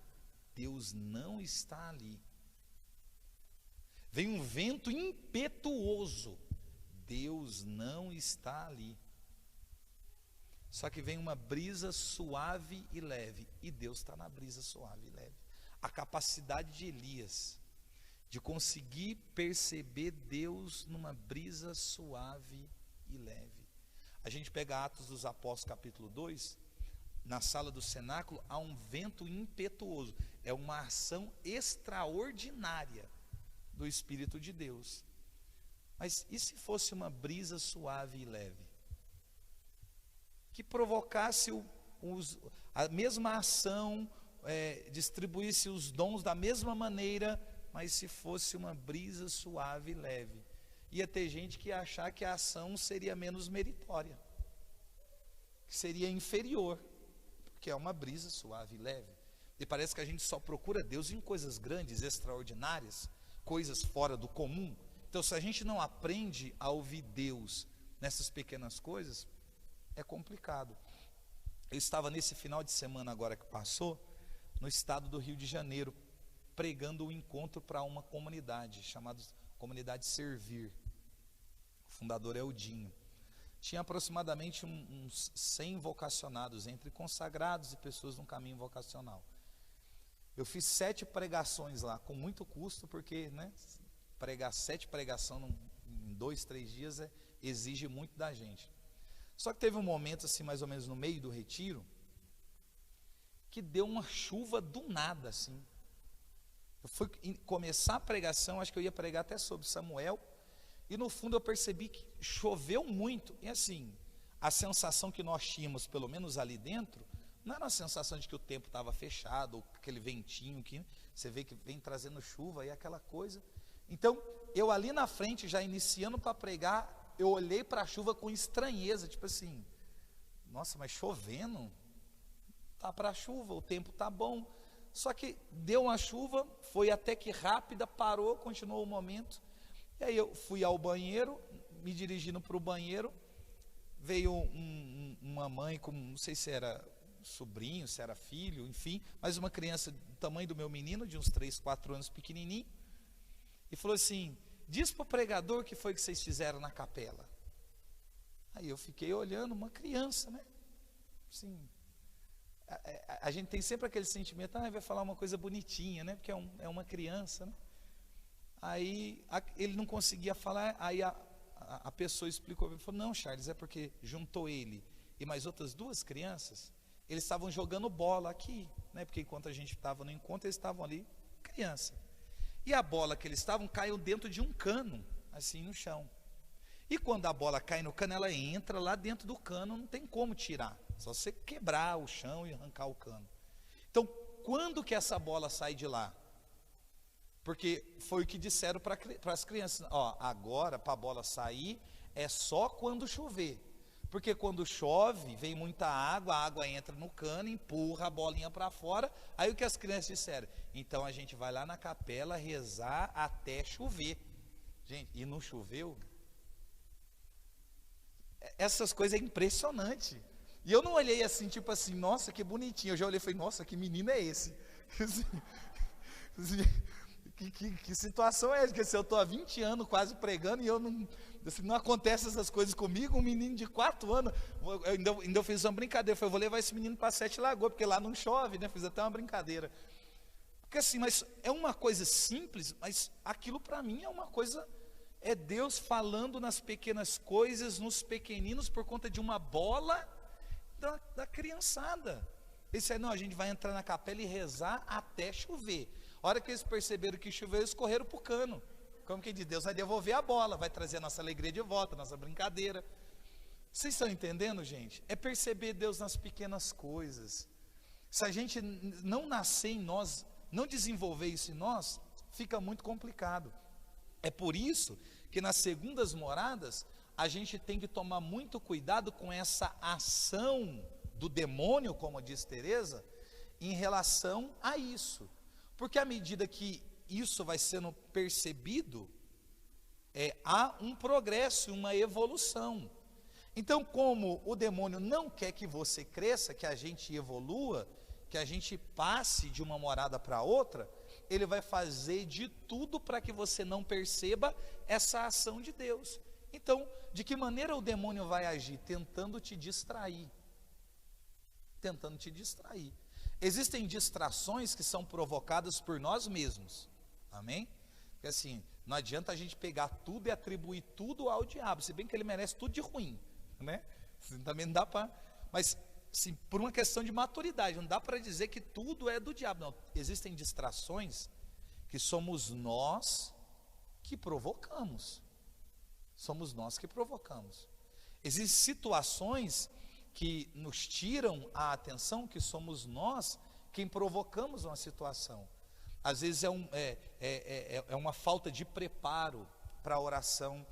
Deus não está ali. Vem um vento impetuoso, Deus não está ali. Só que vem uma brisa suave e leve, e Deus está na brisa suave e leve. A capacidade de Elias de conseguir perceber Deus numa brisa suave e leve. A gente pega Atos dos Apóstolos capítulo 2, na sala do cenáculo há um vento impetuoso, é uma ação extraordinária do Espírito de Deus. Mas e se fosse uma brisa suave e leve? Que provocasse a mesma ação, distribuísse os dons da mesma maneira, mas se fosse uma brisa suave e leve. Ia ter gente que ia achar que a ação seria menos meritória, que seria inferior, porque é uma brisa suave e leve. E parece que a gente só procura Deus em coisas grandes, extraordinárias, coisas fora do comum. Então, se a gente não aprende a ouvir Deus nessas pequenas coisas, é complicado. Eu estava nesse final de semana agora que passou, no estado do Rio de Janeiro, pregando um encontro para uma comunidade, chamada Comunidade Servir. O fundador é o Dinho. Tinha aproximadamente uns 100 vocacionados, entre consagrados e pessoas no caminho vocacional. Eu fiz 7 pregações lá, com muito custo, porque pregar 7 pregações em 2, 3 dias exige muito da gente. Só que teve um momento, assim, mais ou menos no meio do retiro, que deu uma chuva do nada, assim. Eu fui começar a pregação, acho que eu ia pregar até sobre Samuel, e no fundo eu percebi que choveu muito. E assim, a sensação que nós tínhamos, pelo menos ali dentro, não era a sensação de que o tempo estava fechado, ou aquele ventinho que você vê que vem trazendo chuva e aquela coisa. Então, eu ali na frente, já iniciando para pregar, eu olhei para a chuva com estranheza, tipo assim, nossa, mas chovendo? Tá para a chuva, o tempo tá bom. Só que deu uma chuva, foi até que rápida, parou, continuou o momento. E aí eu fui ao banheiro, me dirigindo para o banheiro, veio uma mãe com, não sei se era sobrinho, se era filho, enfim, mas uma criança do tamanho do meu menino, de uns 3, 4 anos, pequenininho, e falou assim, diz para o pregador o que foi que vocês fizeram na capela. Aí eu fiquei olhando, uma criança, né? Assim, a gente tem sempre aquele sentimento, vai falar uma coisa bonitinha, né? Porque é uma criança, né? Aí ele não conseguia falar, aí a pessoa explicou, ele falou, não, Charles, é porque juntou ele e mais outras 2 crianças, eles estavam jogando bola aqui, né? Porque enquanto a gente estava no encontro, eles estavam ali, criança. E a bola que eles estavam caiu dentro de um cano, assim no chão. E quando a bola cai no cano, ela entra lá dentro do cano, não tem como tirar. Só você quebrar o chão e arrancar o cano. Então, quando que essa bola sai de lá? Porque foi o que disseram para as crianças. Agora, para a bola sair, é só quando chover. Porque quando chove, vem muita água, a água entra no cano, empurra a bolinha para fora. Aí o que as crianças disseram? Então a gente vai lá na capela rezar até chover. Gente, e não choveu? Essas coisas é impressionante. E eu não olhei assim, tipo assim, nossa, que bonitinho. Eu já olhei e falei, nossa, que menino é esse? Que situação é essa? Porque se eu estou há 20 anos quase pregando e eu não, assim, não acontece essas coisas comigo, um menino de 4 anos, eu ainda fiz uma brincadeira, eu falei, vou levar esse menino para 7 Lagoas, porque lá não chove, né? Fiz até uma brincadeira. Porque assim, mas é uma coisa simples, mas aquilo para mim é uma coisa, é Deus falando nas pequenas coisas, nos pequeninos, por conta de uma bola da criançada. Eles disseram, não, a gente vai entrar na capela e rezar até chover. A hora que eles perceberam que choveu, eles correram para o cano. Como que diz, Deus vai devolver a bola, vai trazer a nossa alegria de volta, a nossa brincadeira. Vocês estão entendendo, gente? É perceber Deus nas pequenas coisas. Se a gente não nascer em nós, não desenvolver isso em nós, fica muito complicado. É por isso que nas segundas moradas, a gente tem que tomar muito cuidado com essa ação do demônio, como diz Teresa, em relação a isso. Porque à medida que isso vai sendo percebido, há um progresso, uma evolução. Então, como o demônio não quer que você cresça, que a gente evolua, que a gente passe de uma morada para outra, ele vai fazer de tudo para que você não perceba essa ação de Deus. Então, de que maneira o demônio vai agir? Tentando te distrair. Tentando te distrair. Existem distrações que são provocadas por nós mesmos. Amém? Porque assim, não adianta a gente pegar tudo e atribuir tudo ao diabo, se bem que ele merece tudo de ruim, né? Também não dá para, mas sim, por uma questão de maturidade, não dá para dizer que tudo é do diabo, não. Existem distrações que somos nós que provocamos. Somos nós que provocamos. Existem situações que nos tiram a atenção, que somos nós quem provocamos uma situação. Às vezes é uma falta de preparo para a oração,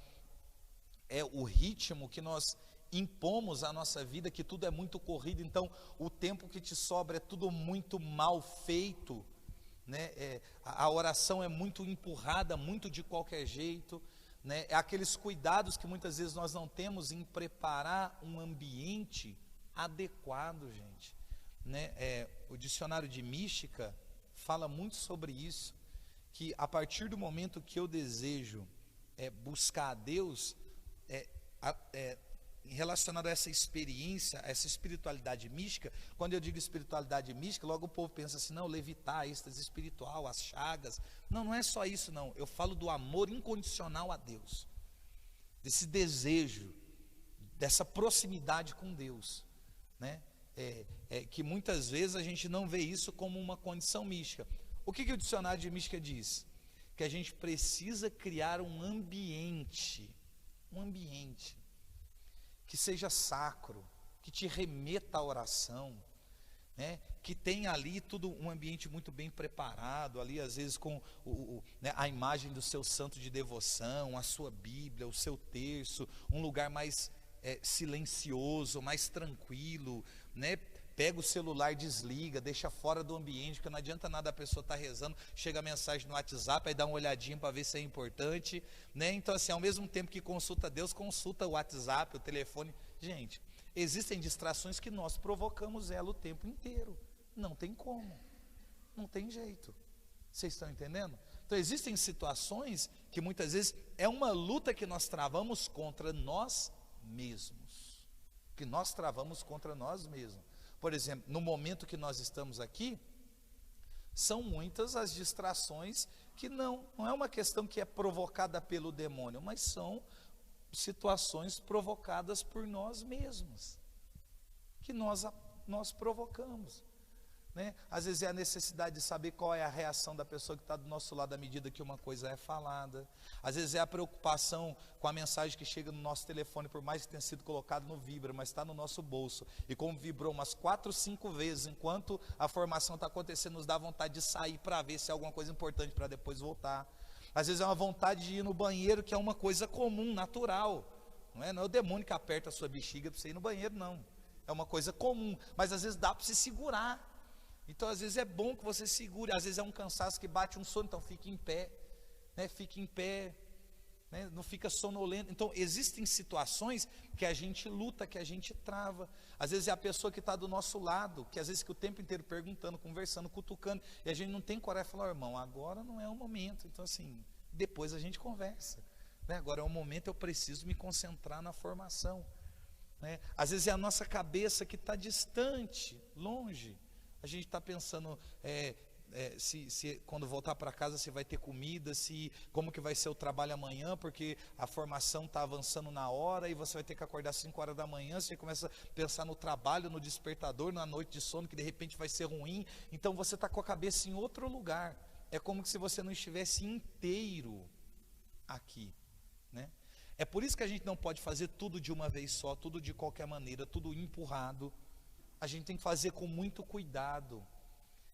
é o ritmo que nós impomos à nossa vida, que tudo é muito corrido, então o tempo que te sobra é tudo muito mal feito, né? A oração é muito empurrada, muito de qualquer jeito, né? É aqueles cuidados que muitas vezes nós não temos em preparar um ambiente adequado, gente, né? O dicionário de mística fala muito sobre isso, que a partir do momento que eu desejo buscar a Deus, relacionado a essa experiência, a essa espiritualidade mística. Quando eu digo espiritualidade mística, logo o povo pensa assim, não, levitar, êxtase espiritual, as chagas. Não, não é só isso não, eu falo do amor incondicional a Deus, desse desejo, dessa proximidade com Deus, né? Que muitas vezes a gente não vê isso como uma condição mística. O que o dicionário de mística diz? Que a gente precisa criar um ambiente que seja sacro, que te remeta à oração, né? Que tenha ali tudo um ambiente muito bem preparado, ali às vezes com né, a imagem do seu santo de devoção, a sua Bíblia, o seu terço, um lugar mais silencioso, mais tranquilo, né? Pega o celular, desliga, deixa fora do ambiente, porque não adianta nada a pessoa estar rezando, chega a mensagem no WhatsApp, aí dá uma olhadinha para ver se é importante, né? Então assim, ao mesmo tempo que consulta Deus, consulta o WhatsApp, o telefone. Gente, existem distrações que nós provocamos ela o tempo inteiro, não tem como, não tem jeito, vocês estão entendendo? Então existem situações que muitas vezes é uma luta que nós travamos contra nós mesmos, Por exemplo, no momento que nós estamos aqui, são muitas as distrações que não é uma questão que é provocada pelo demônio, mas são situações provocadas por nós mesmos, que nós provocamos, né? Às vezes é a necessidade de saber qual é a reação da pessoa que está do nosso lado à medida que uma coisa é falada. Às vezes é a preocupação com a mensagem que chega no nosso telefone, por mais que tenha sido colocado no vibra, mas está no nosso bolso, e como vibrou umas 4, 5 vezes, enquanto a formação está acontecendo, nos dá vontade de sair para ver se é alguma coisa importante para depois voltar. Às vezes é uma vontade de ir no banheiro, que é uma coisa comum, natural, não é o demônio que aperta a sua bexiga para você ir no banheiro, não, é uma coisa comum, mas às vezes dá para se segurar. Então às vezes é bom que você segure, às vezes é um cansaço que bate um sono, então fique em pé, né? Não fica sonolento. Então existem situações que a gente luta, que a gente trava. Às vezes é a pessoa que está do nosso lado, que às vezes que o tempo inteiro perguntando, conversando, cutucando, e a gente não tem coragem de falar, irmão, agora não é o momento, então assim, depois a gente conversa, né? Agora é o momento, eu preciso me concentrar na formação, né? Às vezes é a nossa cabeça que está distante, longe. A gente está pensando se quando voltar para casa se vai ter comida, como que vai ser o trabalho amanhã, porque a formação está avançando na hora e você vai ter que acordar às 5 horas da manhã, você começa a pensar no trabalho, no despertador, na noite de sono, que de repente vai ser ruim, então você está com a cabeça em outro lugar, é como se você não estivesse inteiro aqui, né? É por isso que a gente não pode fazer tudo de uma vez só, tudo de qualquer maneira, tudo empurrado. a gente tem que fazer com muito cuidado.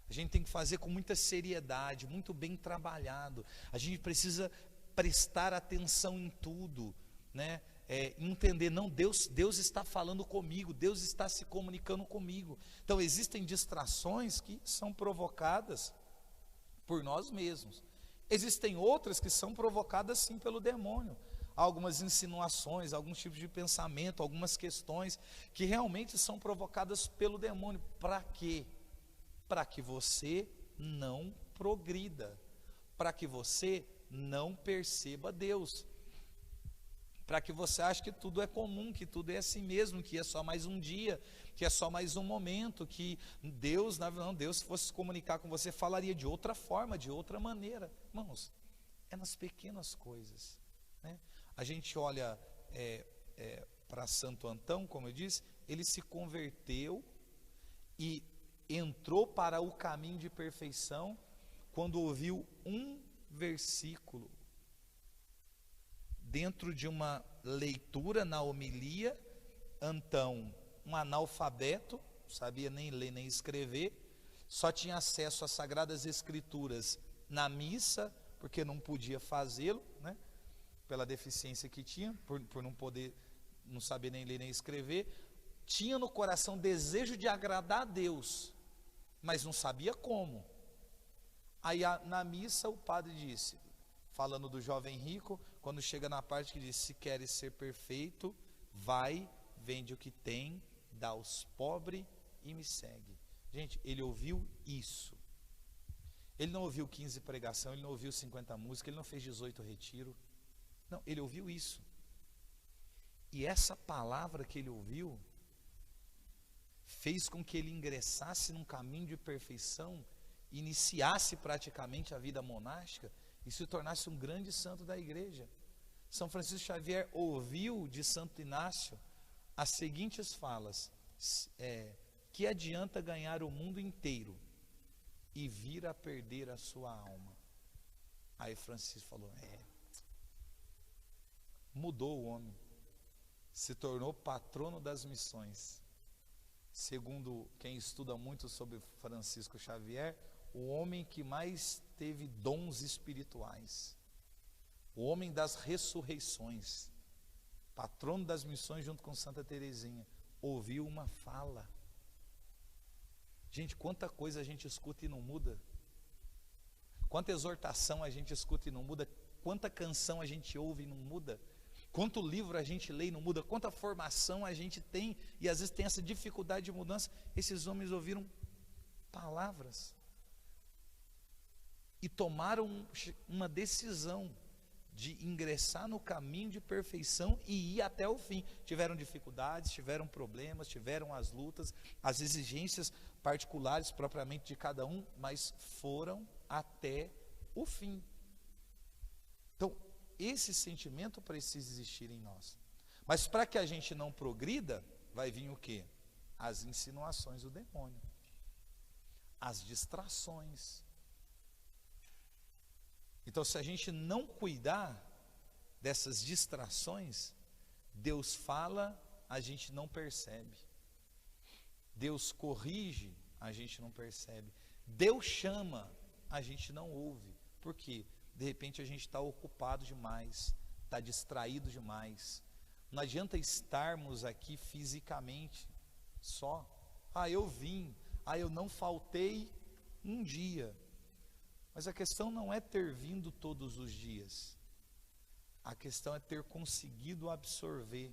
A gente tem que fazer com muita seriedade, muito bem trabalhado. A gente precisa prestar atenção em tudo, né? Entender, não, Deus está falando comigo, Deus está se comunicando comigo. Então existem distrações que são provocadas por nós mesmos. Existem outras que são provocadas sim pelo demônio. Há algumas insinuações, alguns tipos de pensamento, algumas questões que realmente são provocadas pelo demônio. Para quê? Para que você não progrida, para que você não perceba Deus, para que você ache que tudo é comum, que tudo é assim mesmo, que é só mais um dia, que é só mais um momento, que Deus, não, Deus se fosse se comunicar com você, falaria de outra forma, de outra maneira. Irmãos, é nas pequenas coisas, né? A gente olha para Santo Antão, como eu disse, ele se converteu e entrou para o caminho de perfeição quando ouviu um versículo dentro de uma leitura na homilia. Antão, um analfabeto, não sabia nem ler nem escrever, só tinha acesso às Sagradas Escrituras na missa, porque não podia fazê-lo, né? Pela deficiência que tinha, por não poder, não saber nem ler nem escrever. Tinha no coração desejo de agradar a Deus, mas não sabia como. Aí na missa o padre disse, falando do jovem rico, quando chega na parte que diz, se queres ser perfeito, vai, vende o que tem, dá aos pobres e me segue. Gente, ele ouviu isso. Ele não ouviu 15 pregação, ele não ouviu 50 músicas, ele não fez 18 retiro. Não, ele ouviu isso. E essa palavra que ele ouviu fez com que ele ingressasse num caminho de perfeição, iniciasse praticamente a vida monástica e se tornasse um grande santo da igreja. São Francisco Xavier ouviu de Santo Inácio as seguintes falas: que adianta ganhar o mundo inteiro e vir a perder a sua alma? Aí Francisco falou, mudou o homem, se tornou patrono das missões. Segundo quem estuda muito sobre Francisco Xavier, o homem que mais teve dons espirituais, o homem das ressurreições, patrono das missões junto com Santa Teresinha, ouviu uma fala. Gente, quanta coisa a gente escuta e não muda, quanta exortação a gente escuta e não muda, quanta canção a gente ouve e não muda, quanto livro a gente lê e não muda, quanta formação a gente tem e às vezes tem essa dificuldade de mudança. Esses homens ouviram palavras e tomaram uma decisão de ingressar no caminho de perfeição e ir até o fim. Tiveram dificuldades, tiveram problemas, tiveram as lutas, as exigências particulares propriamente de cada um, mas foram até o fim. Então, esse sentimento precisa existir em nós. Mas para que a gente não progrida, vai vir o quê? As insinuações do demônio, as distrações. Então, se a gente não cuidar dessas distrações, Deus fala, a gente não percebe. Deus corrige, a gente não percebe. Deus chama, a gente não ouve. Por quê? De repente a gente está ocupado demais, está distraído demais. Não adianta estarmos aqui fisicamente só. Eu vim, eu não faltei um dia. Mas a questão não é ter vindo todos os dias. A questão é ter conseguido absorver,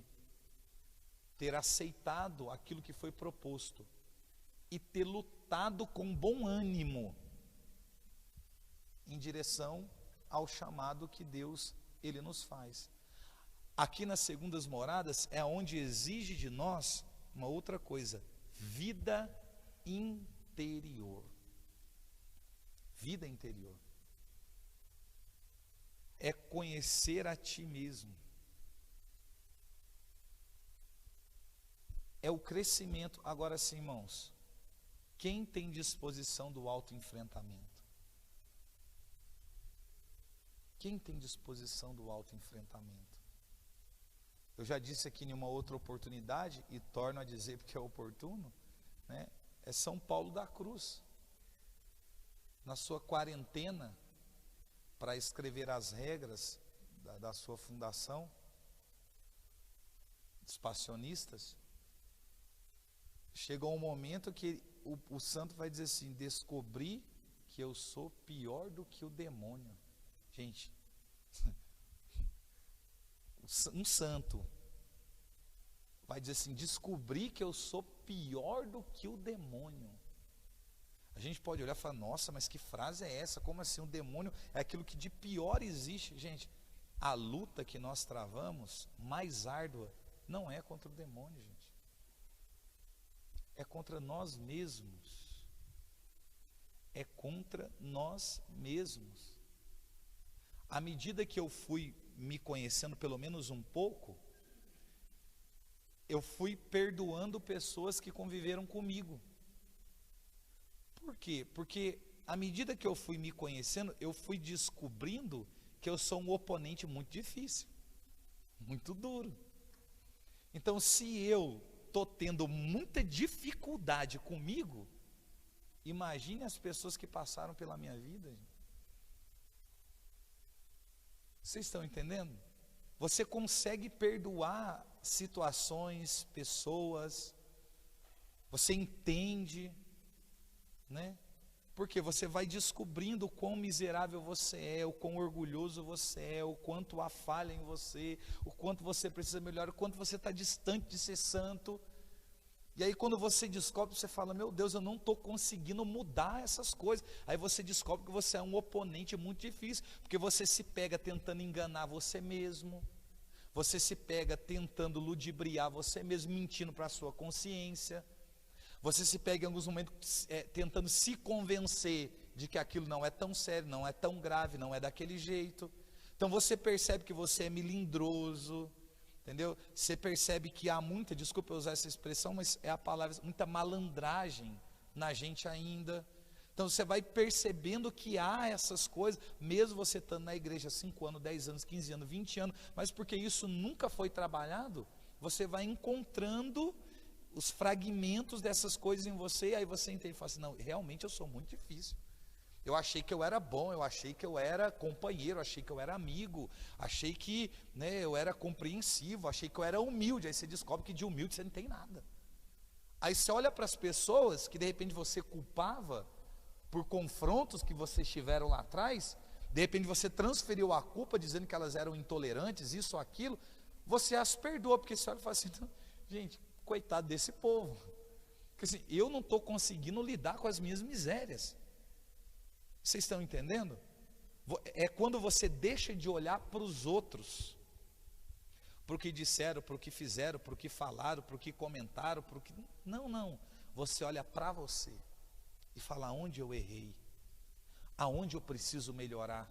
ter aceitado aquilo que foi proposto e ter lutado com bom ânimo em direção ao chamado que Deus ele nos faz. Aqui nas segundas moradas é onde exige de nós uma outra coisa: vida interior. Vida interior é conhecer a ti mesmo, é o crescimento. Agora sim, irmãos, quem tem disposição do autoenfrentamento? Quem tem disposição do autoenfrentamento? Eu já disse aqui em uma outra oportunidade, e torno a dizer porque é oportuno, né? É São Paulo da Cruz, na sua quarentena, para escrever as regras da sua fundação, dos passionistas. Chega um momento que o santo vai dizer assim: descobri que eu sou pior do que o demônio. Gente, um santo vai dizer assim: descobri que eu sou pior do que o demônio. A gente pode olhar e falar: nossa, mas que frase é essa? Como assim? O demônio é aquilo que de pior existe. Gente, a luta que nós travamos, mais árdua, não é contra o demônio, gente. É contra nós mesmos. É contra nós mesmos. À medida que eu fui me conhecendo pelo menos um pouco, eu fui perdoando pessoas que conviveram comigo. Por quê? Porque à medida que eu fui me conhecendo, eu fui descobrindo que eu sou um oponente muito difícil, muito duro. Então, se eu estou tendo muita dificuldade comigo, imagine as pessoas que passaram pela minha vida. Vocês estão entendendo? Você consegue perdoar situações, pessoas, você entende, né? Porque você vai descobrindo o quão miserável você é, o quão orgulhoso você é, o quanto há falha em você, o quanto você precisa melhorar, o quanto você está distante de ser santo. E aí quando você descobre, você fala: meu Deus, eu não estou conseguindo mudar essas coisas. Aí você descobre que você é um oponente muito difícil, porque você se pega tentando enganar você mesmo, você se pega tentando ludibriar você mesmo, mentindo para a sua consciência. Você se pega em alguns momentos tentando se convencer de que aquilo não é tão sério, não é tão grave, não é daquele jeito. Então você percebe que você é melindroso, entendeu? Você percebe que há muita, desculpa eu usar essa expressão, mas é a palavra, muita malandragem na gente ainda. Então você vai percebendo que há essas coisas, mesmo você estando na igreja 5 anos, 10 anos, 15 anos, 20 anos, mas porque isso nunca foi trabalhado, você vai encontrando os fragmentos dessas coisas em você, e aí você entende e fala assim: não, realmente eu sou muito difícil. Eu achei que eu era bom, eu achei que eu era companheiro, achei que eu era amigo, achei que, né, eu era compreensivo, achei que eu era humilde. Aí você descobre que de humilde você não tem nada. Aí você olha para as pessoas que de repente você culpava por confrontos que vocês tiveram lá atrás, de repente você transferiu a culpa dizendo que elas eram intolerantes, isso ou aquilo, você as perdoa, porque você olha e fala assim: então, gente, coitado desse povo, porque assim, eu não estou conseguindo lidar com as minhas misérias. Vocês estão entendendo? É quando você deixa de olhar para os outros, para o que disseram, para o que fizeram, para o que falaram, para o que comentaram, para o que... Não, você olha para você e fala: aonde eu errei, aonde eu preciso melhorar,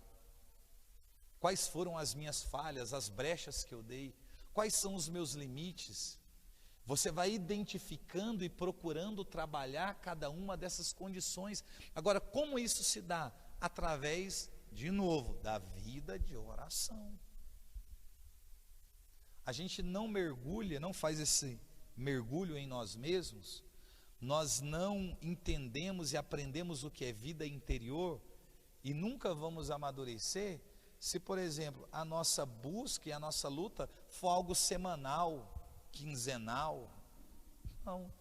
quais foram as minhas falhas, as brechas que eu dei, quais são os meus limites. Você vai identificando e procurando trabalhar cada uma dessas condições. Agora, como isso se dá? Através, de novo, da vida de oração. A gente não mergulha, não faz esse mergulho em nós mesmos, nós não entendemos e aprendemos o que é vida interior, e nunca vamos amadurecer se, por exemplo, a nossa busca e a nossa luta for algo semanal, quinzenal. Não,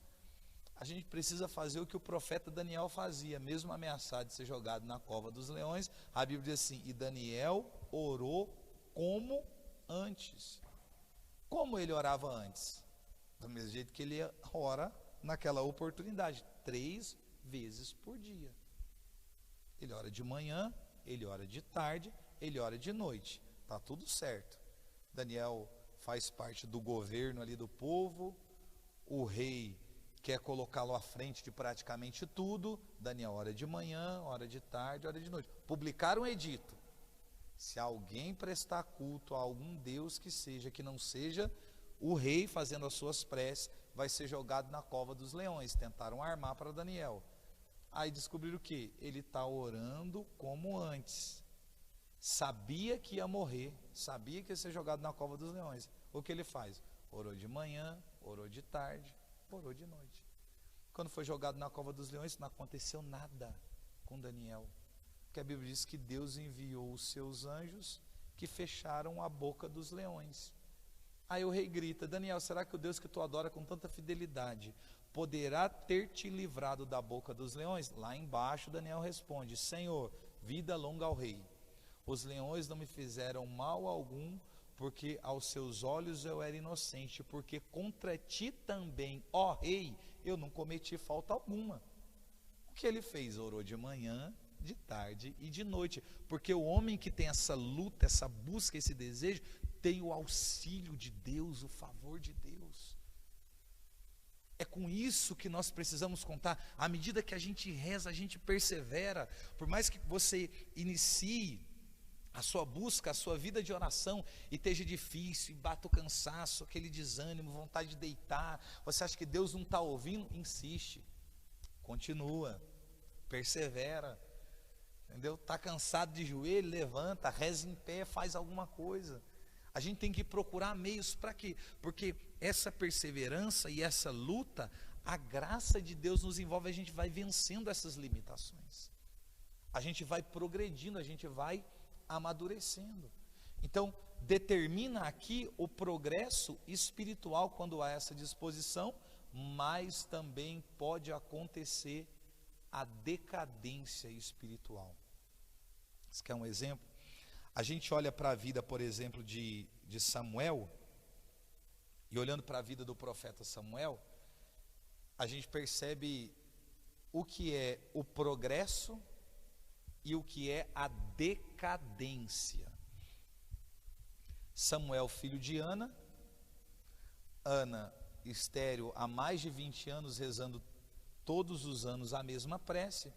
a gente precisa fazer o que o profeta Daniel fazia, mesmo ameaçado de ser jogado na cova dos leões. A Bíblia diz assim: e Daniel orou como antes. Como ele orava antes? Do mesmo jeito que ele ora naquela oportunidade, 3 vezes por dia. Ele ora de manhã, ele ora de tarde, ele ora de noite, está tudo certo. Daniel faz parte do governo ali do povo, o rei quer colocá-lo à frente de praticamente tudo. Daniel ora de manhã, ora de tarde, ora de noite. Publicaram um edito: se alguém prestar culto a algum deus que seja, que não seja o rei fazendo as suas preces, vai ser jogado na cova dos leões. Tentaram armar para Daniel. Aí descobriram o que? Ele está orando como antes. Sabia que ia morrer, sabia que ia ser jogado na cova dos leões. O que ele faz? Orou de manhã, orou de tarde, orou de noite. Quando foi jogado na cova dos leões, não aconteceu nada com Daniel, porque a Bíblia diz que Deus enviou os seus anjos que fecharam a boca dos leões. Aí o rei grita: Daniel, será que o Deus que tu adora com tanta fidelidade poderá ter te livrado da boca dos leões? Lá embaixo Daniel responde: Senhor, vida longa ao rei. Os leões não me fizeram mal algum, porque aos seus olhos eu era inocente, porque contra ti também, ó rei, eu não cometi falta alguma. O que ele fez? Orou de manhã, de tarde e de noite, porque o homem que tem essa luta, essa busca, esse desejo, tem o auxílio de Deus, o favor de Deus. É com isso que nós precisamos contar. À medida que a gente reza, a gente persevera. Por mais que você inicie a sua busca, a sua vida de oração, e esteja difícil, e bata o cansaço, aquele desânimo, vontade de deitar, você acha que Deus não está ouvindo? Insiste, continua, persevera, entendeu? Está cansado de joelho? Levanta, reza em pé, faz alguma coisa. A gente tem que procurar meios para quê? Porque essa perseverança e essa luta, a graça de Deus nos envolve, a gente vai vencendo essas limitações, a gente vai progredindo, a gente vai amadurecendo. Então, determina aqui o progresso espiritual quando há essa disposição, mas também pode acontecer a decadência espiritual. Você quer um exemplo? A gente olha para a vida, por exemplo, de Samuel, e olhando para a vida do profeta Samuel, a gente percebe o que é o progresso e o que é a decadência. Samuel, filho de Ana, estéril há mais de 20 anos, rezando todos os anos a mesma prece: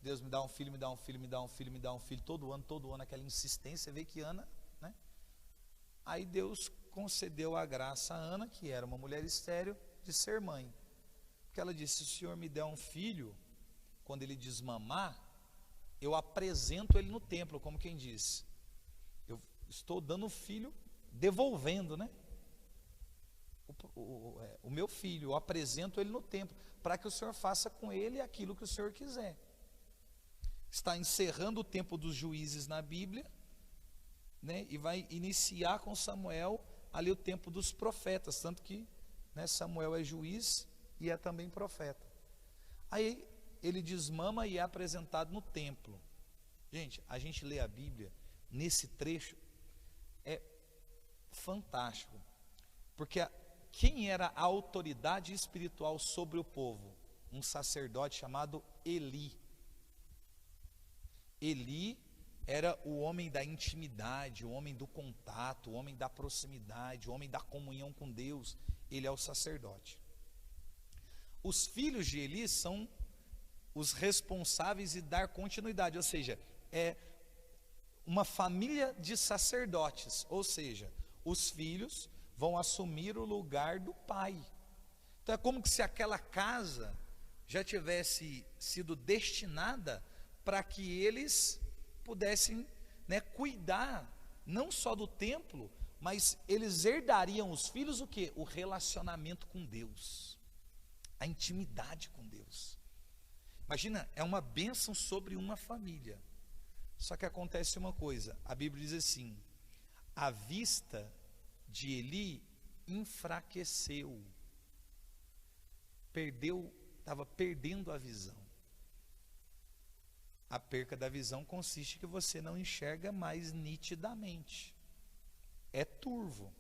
Deus me dá um filho, me dá um filho, me dá um filho, me dá um filho, todo ano, aquela insistência. Vê que Ana, né? Aí Deus concedeu a graça a Ana, que era uma mulher estéril, de ser mãe, porque ela disse: se o Senhor me der um filho, quando ele desmamar, eu apresento ele no templo, como quem diz, eu estou dando o filho, devolvendo, né? O meu filho, eu apresento ele no templo, para que o Senhor faça com ele aquilo que o Senhor quiser. Está encerrando o tempo dos juízes na Bíblia, né? E vai iniciar com Samuel ali o tempo dos profetas, tanto que, né, Samuel é juiz e é também profeta. Aí ele desmama e é apresentado no templo. Gente, a gente lê a Bíblia, nesse trecho, é fantástico, porque quem era a autoridade espiritual sobre o povo? Um sacerdote chamado Eli. Eli era o homem da intimidade, o homem do contato, o homem da proximidade, o homem da comunhão com Deus. Ele é o sacerdote. Os filhos de Eli são os responsáveis de dar continuidade, ou seja, é uma família de sacerdotes, ou seja, os filhos vão assumir o lugar do pai. Então é como se aquela casa já tivesse sido destinada para que eles pudessem, né, cuidar não só do templo, mas eles herdariam os filhos o quê? O relacionamento com Deus, a intimidade com Deus. Imagina, é uma bênção sobre uma família. Só que acontece uma coisa, a Bíblia diz assim: a vista de Eli enfraqueceu, estava perdendo a visão. A perca da visão consiste que você não enxerga mais nitidamente, é turvo.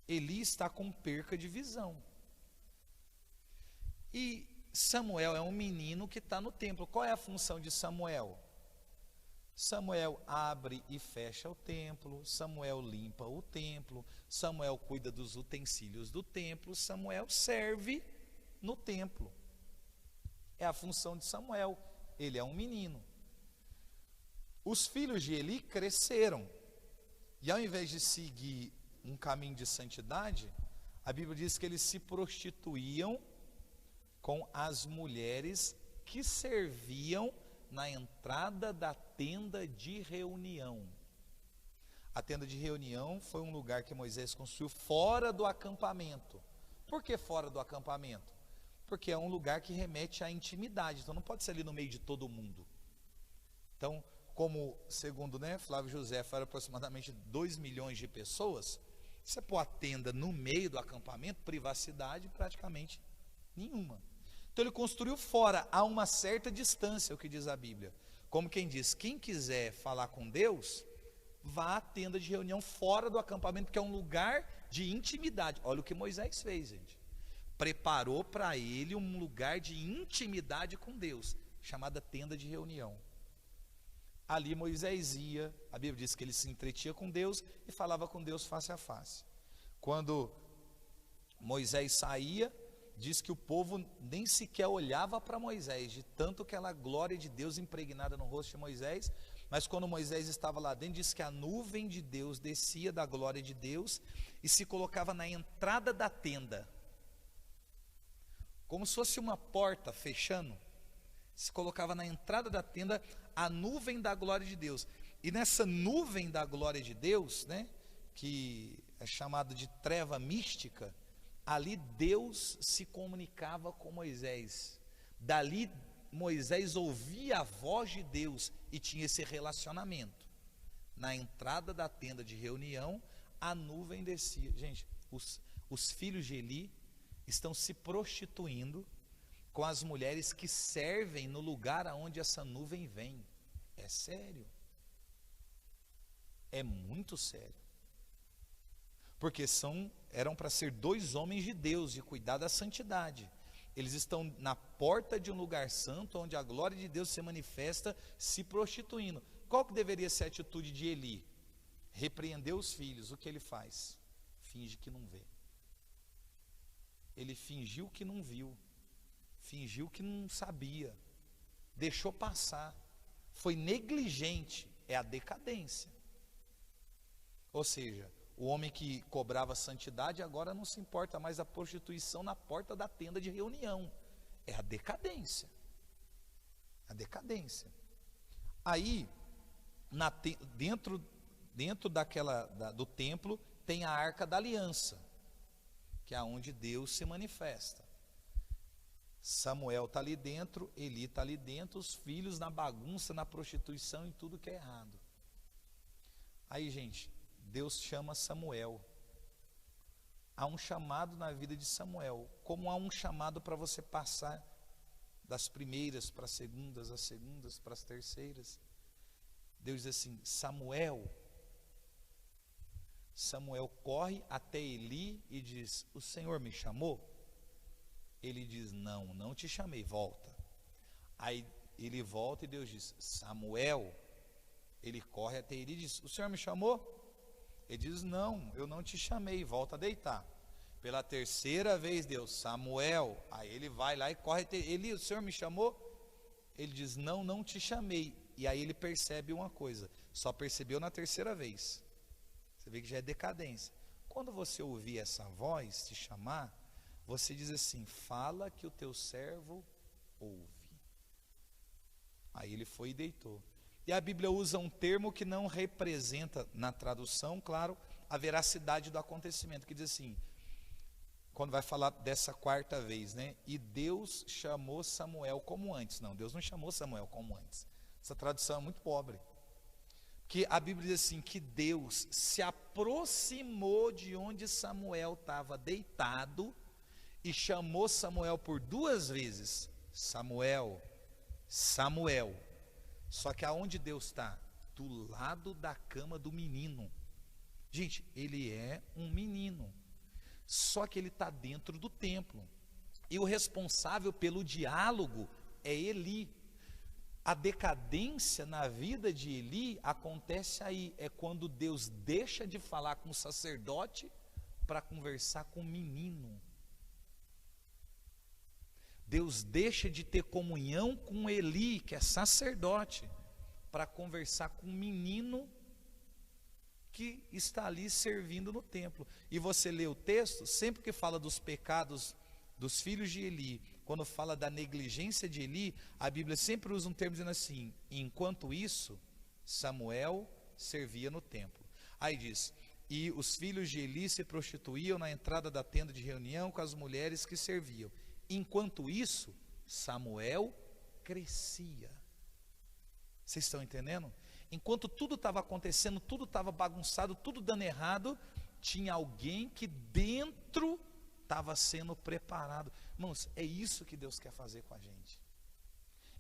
Eli está com perca de visão. E Samuel é um menino que está no templo. Qual é a função de Samuel? Samuel abre e fecha o templo, Samuel limpa o templo, Samuel cuida dos utensílios do templo, Samuel serve no templo. É a função de Samuel, ele é um menino. Os filhos de Eli cresceram, e ao invés de seguir um caminho de santidade, a Bíblia diz que eles se prostituíam com as mulheres que serviam na entrada da tenda de reunião. A tenda de reunião foi um lugar que Moisés construiu fora do acampamento. Por que fora do acampamento? porque é um lugar que remete à intimidade, então não pode ser ali no meio de todo mundo. Então, como segundo, Flávio José, era aproximadamente 2 milhões de pessoas, você pôr a tenda no meio do acampamento, privacidade praticamente nenhuma. Então ele construiu fora, a uma certa distância, o que diz a Bíblia. Como quem diz, quem quiser falar com Deus, vá à tenda de reunião fora do acampamento, que é um lugar de intimidade. Olha o que Moisés fez, gente. Preparou para ele um lugar de intimidade com Deus, chamada tenda de reunião. Ali Moisés ia, a Bíblia diz que ele se entretinha com Deus e falava com Deus face a face. Quando Moisés saía, diz que o povo nem sequer olhava para Moisés, de tanto que aquela glória de Deus impregnada no rosto de Moisés. Mas quando Moisés estava lá dentro, diz que a nuvem de Deus descia da glória de Deus e se colocava na entrada da tenda, como se fosse uma porta fechando, se colocava na entrada da tenda a nuvem da glória de Deus. E nessa nuvem da glória de Deus, que é chamada de treva mística, ali Deus se comunicava com Moisés. Dali Moisés ouvia a voz de Deus e tinha esse relacionamento. Na entrada da tenda de reunião, a nuvem descia. Gente, os filhos de Eli estão se prostituindo com as mulheres que servem no lugar aonde essa nuvem vem. É sério. É muito sério. Porque eram para ser 2 homens de Deus, de cuidar da santidade. Eles estão na porta de um lugar santo, onde a glória de Deus se manifesta, se prostituindo. Qual que deveria ser a atitude de Eli? Repreender os filhos. O que ele faz? Finge que não vê. Ele fingiu que não viu. Fingiu que não sabia. Deixou passar. Foi negligente. É a decadência. Ou seja, o homem que cobrava santidade agora não se importa mais da prostituição na porta da tenda de reunião. É a decadência. A decadência. Aí, dentro do templo, tem a Arca da Aliança, que é onde Deus se manifesta. Samuel está ali dentro, Eli está ali dentro, os filhos na bagunça, na prostituição e tudo que é errado. Aí, gente, Deus chama Samuel. Há um chamado na vida de Samuel, como há um chamado para você passar das primeiras para as segundas, das segundas para as terceiras. Deus diz assim: Samuel corre até Eli e diz: o Senhor me chamou? Ele diz: não te chamei, volta. Aí ele volta e Deus diz: Samuel. Ele corre até Eli e diz: o Senhor me chamou? Ele diz: não, eu não te chamei, volta a deitar. Pela terceira vez, Deus: Samuel. Aí ele vai lá e corre até Eli: o Senhor me chamou? Ele diz: não te chamei. E aí ele percebe uma coisa, só percebeu na terceira vez. Você vê que já é decadência. Quando você ouvir essa voz te chamar, você diz assim: fala que o teu servo ouve. Aí ele foi e deitou. E a Bíblia usa um termo que não representa, na tradução, claro, a veracidade do acontecimento, que diz assim, quando vai falar dessa quarta vez, e Deus chamou Samuel como antes. Não, Deus não chamou Samuel como antes. Essa tradução é muito pobre. Que a Bíblia diz assim, que Deus se aproximou de onde Samuel estava deitado e chamou Samuel por 2 vezes. Samuel, Samuel. Só que aonde Deus está? Do lado da cama do menino. Gente, ele é um menino. Só que ele está dentro do templo. E o responsável pelo diálogo é Eli. A decadência na vida de Eli acontece aí. É quando Deus deixa de falar com o sacerdote para conversar com o menino. Deus deixa de ter comunhão com Eli, que é sacerdote, para conversar com o menino que está ali servindo no templo. E você lê o texto, sempre que fala dos pecados dos filhos de Eli, quando fala da negligência de Eli, a Bíblia sempre usa um termo dizendo assim: enquanto isso, Samuel servia no templo. Aí diz: e os filhos de Eli se prostituíam na entrada da tenda de reunião com as mulheres que serviam. Enquanto isso, Samuel crescia. Vocês estão entendendo? Enquanto tudo estava acontecendo, tudo estava bagunçado, tudo dando errado, tinha alguém que dentro estava sendo preparado. Irmãos, é isso que Deus quer fazer com a gente.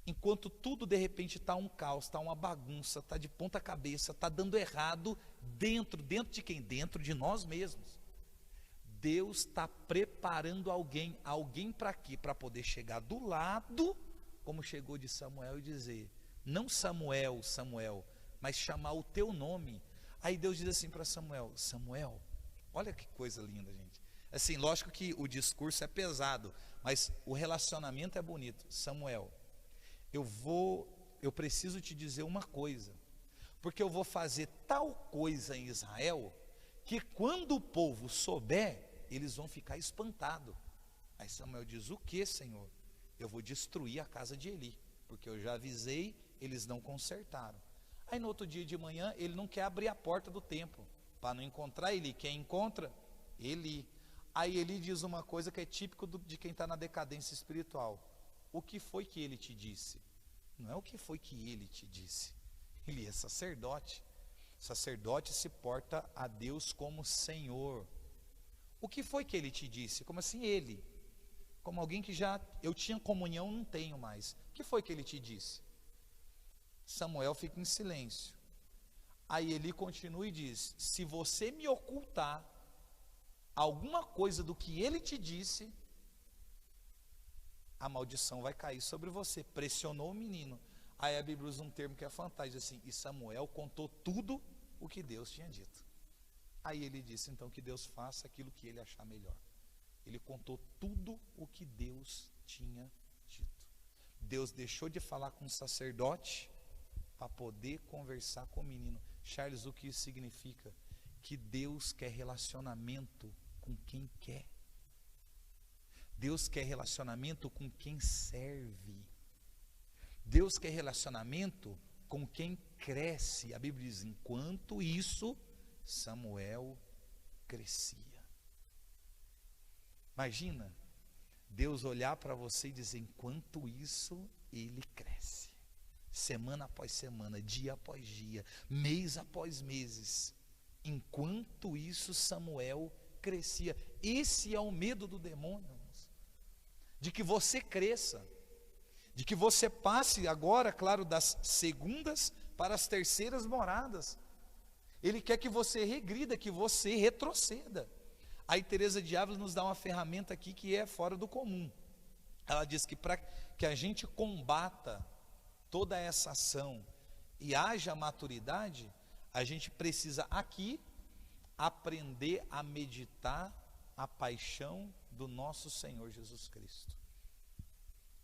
Enquanto tudo de repente está um caos, está uma bagunça, está de ponta cabeça, está dando errado, dentro de quem? Dentro de nós mesmos. Deus está preparando alguém para quê? Para poder chegar do lado, como chegou de Samuel, e dizer, não Samuel, Samuel, mas chamar o teu nome. Aí Deus diz assim para Samuel, Samuel, olha que coisa linda, gente. Assim, lógico que o discurso é pesado, mas o relacionamento é bonito. Samuel, eu preciso te dizer uma coisa, porque eu vou fazer tal coisa em Israel, que quando o povo souber, eles vão ficar espantados. Aí Samuel diz, o que, Senhor? Eu vou destruir a casa de Eli, porque eu já avisei, eles não consertaram. Aí no outro dia de manhã, ele não quer abrir a porta do templo, para não encontrar Eli. Quem encontra? Eli. Aí Eli diz uma coisa que é típico de quem está na decadência espiritual. O que foi que ele te disse? Não é o que foi que ele te disse. Ele é sacerdote. Sacerdote se porta a Deus como Senhor. O que foi que ele te disse? Como assim ele? Como alguém que já, eu tinha comunhão, não tenho mais. O que foi que ele te disse? Samuel fica em silêncio. Aí Eli continua e diz, se você me ocultar alguma coisa do que ele te disse, a maldição vai cair sobre você. Pressionou o menino. Aí a Bíblia usa um termo que é fantástico, assim, e Samuel contou tudo o que Deus tinha dito. Aí ele disse, então, que Deus faça aquilo que ele achar melhor. Ele contou tudo o que Deus tinha dito. Deus deixou de falar com o sacerdote para poder conversar com o menino. Charles, o que isso significa? Que Deus quer relacionamento com quem quer. Deus quer relacionamento com quem serve. Deus quer relacionamento com quem cresce. A Bíblia diz, enquanto isso, Samuel crescia. Imagina, Deus olhar para você e dizer, enquanto isso, ele cresce. Semana após semana, dia após dia, mês após meses. Enquanto isso, Samuel crescia. Esse é o medo do demônio, irmãos. De que você cresça. De que você passe agora, claro, das segundas para as terceiras moradas. Ele quer que você regrida, que você retroceda. Aí Teresa de Ávila nos dá uma ferramenta aqui que é fora do comum. Ela diz que para que a gente combata toda essa ação e haja maturidade, a gente precisa aqui aprender a meditar a paixão do nosso Senhor Jesus Cristo.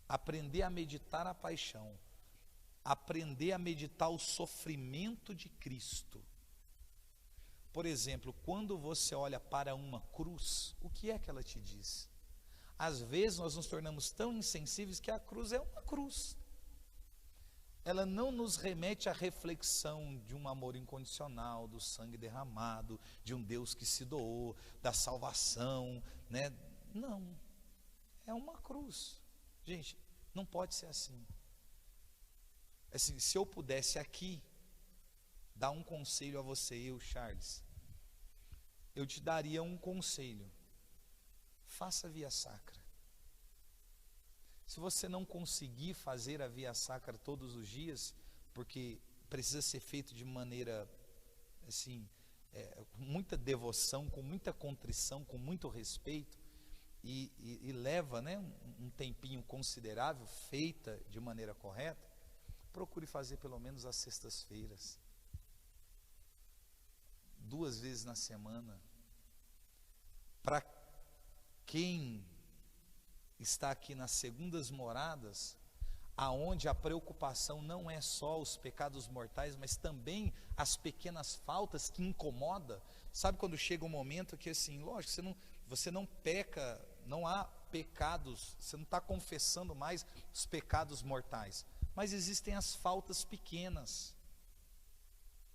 Aprender a meditar a paixão, aprender a meditar o sofrimento de Cristo. Por exemplo, quando você olha para uma cruz, o que é que ela te diz? Às vezes nós nos tornamos tão insensíveis que a cruz é uma cruz. Ela não nos remete à reflexão de um amor incondicional, do sangue derramado, de um Deus que se doou, da salvação, né? Não, é uma cruz. Gente, não pode ser assim. Assim, se eu pudesse aqui dar um conselho a você, eu, Charles, eu te daria um conselho. Faça a via sacra. Se você não conseguir fazer a via sacra todos os dias, porque precisa ser feito de maneira, assim, com muita devoção, com muita contrição, com muito respeito, e leva, né, um tempinho considerável, feita de maneira correta, procure fazer pelo menos às sextas-feiras, 2 vezes na semana. Para quem está aqui nas segundas moradas, aonde a preocupação não é só os pecados mortais, mas também as pequenas faltas que incomodam. Sabe quando chega um momento que, assim, lógico, você não peca, não há pecados, você não está confessando mais os pecados mortais, mas existem as faltas pequenas,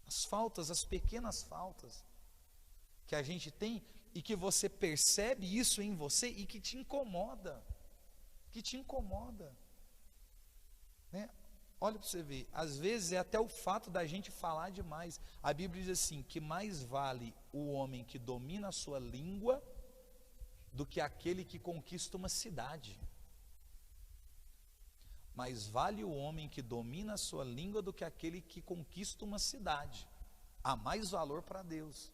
as pequenas faltas que a gente tem e que você percebe isso em você e que te incomoda. que te incomoda, né? Olha para você ver, às vezes é até o fato da gente falar demais. A Bíblia diz assim, que mais vale o homem que domina a sua língua do que aquele que conquista uma cidade. Mais vale o homem que domina a sua língua do que aquele que conquista uma cidade. Há mais valor para Deus.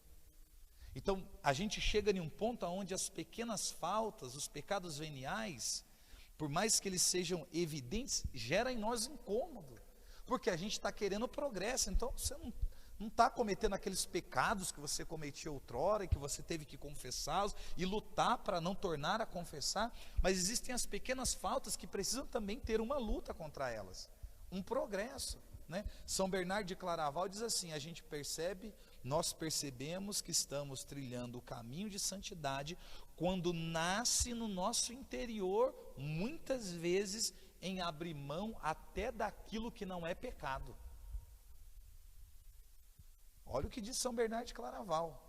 Então, a gente chega em um ponto onde as pequenas faltas, os pecados veniais, por mais que eles sejam evidentes, gera em nós incômodo, porque a gente está querendo progresso. Então você não está cometendo aqueles pecados que você cometia outrora e que você teve que confessá-los e lutar para não tornar a confessar, mas existem as pequenas faltas que precisam também ter uma luta contra elas, um progresso, né? São Bernardo de Claraval diz assim, nós percebemos que estamos trilhando o caminho de santidade quando nasce no nosso interior, muitas vezes, em abrir mão até daquilo que não é pecado. Olha o que diz São Bernardo de Claraval.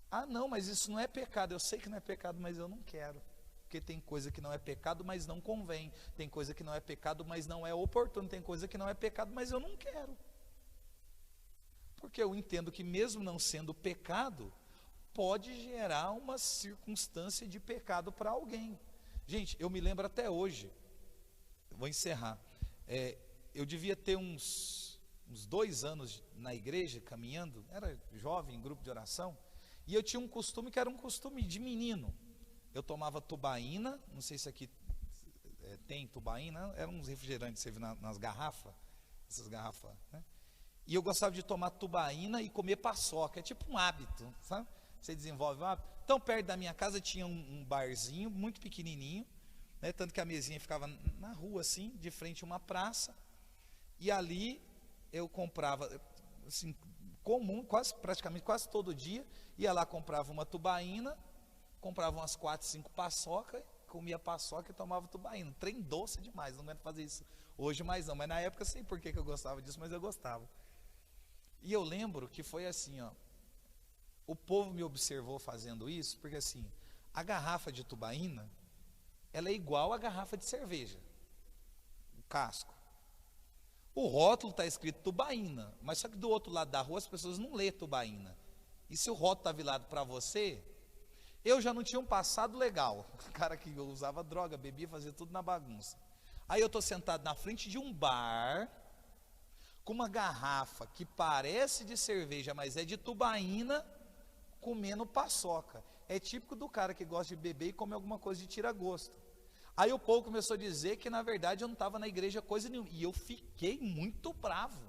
Ah não, mas isso não é pecado, eu sei que não é pecado, mas eu não quero. Porque tem coisa que não é pecado, mas não convém. Tem coisa que não é pecado, mas não é oportuno. Tem coisa que não é pecado, mas eu não quero. Porque eu entendo que mesmo não sendo pecado, pode gerar uma circunstância de pecado para alguém. Gente, eu me lembro até hoje, vou encerrar, eu devia ter uns 2 anos na igreja, caminhando, era jovem, em grupo de oração, e eu tinha um costume que era um costume de menino. Eu tomava tubaína, não sei se aqui tem tubaína, eram uns refrigerantes, você viu nas garrafas, essas garrafas, né? E eu gostava de tomar tubaína e comer paçoca, é tipo um hábito, sabe? Você desenvolve um hábito. Então, perto da minha casa tinha um barzinho muito pequenininho, né? Tanto que a mesinha ficava na rua assim, de frente a uma praça, e ali eu comprava, assim, comum, praticamente quase todo dia, ia lá, comprava uma tubaína, comprava umas 4, 5 paçoca, comia paçoca e tomava tubaína. Trem doce demais, não aguento fazer isso hoje mais não, mas na época sei por que eu gostava disso, mas eu gostava. E eu lembro que foi assim, ó, o povo me observou fazendo isso, porque assim, a garrafa de tubaína, ela é igual à garrafa de cerveja, o casco. O rótulo está escrito tubaína, mas só que do outro lado da rua as pessoas não lêem tubaína. E se o rótulo está virado para você, eu já não tinha um passado legal, o cara que usava droga, bebia, fazia tudo na bagunça. Aí eu estou sentado na frente de um bar, com uma garrafa que parece de cerveja, mas é de tubaína, comendo paçoca. É típico do cara que gosta de beber e come alguma coisa de tira-gosto. Aí o povo começou a dizer que na verdade eu não estava na igreja coisa nenhuma, e eu fiquei muito bravo,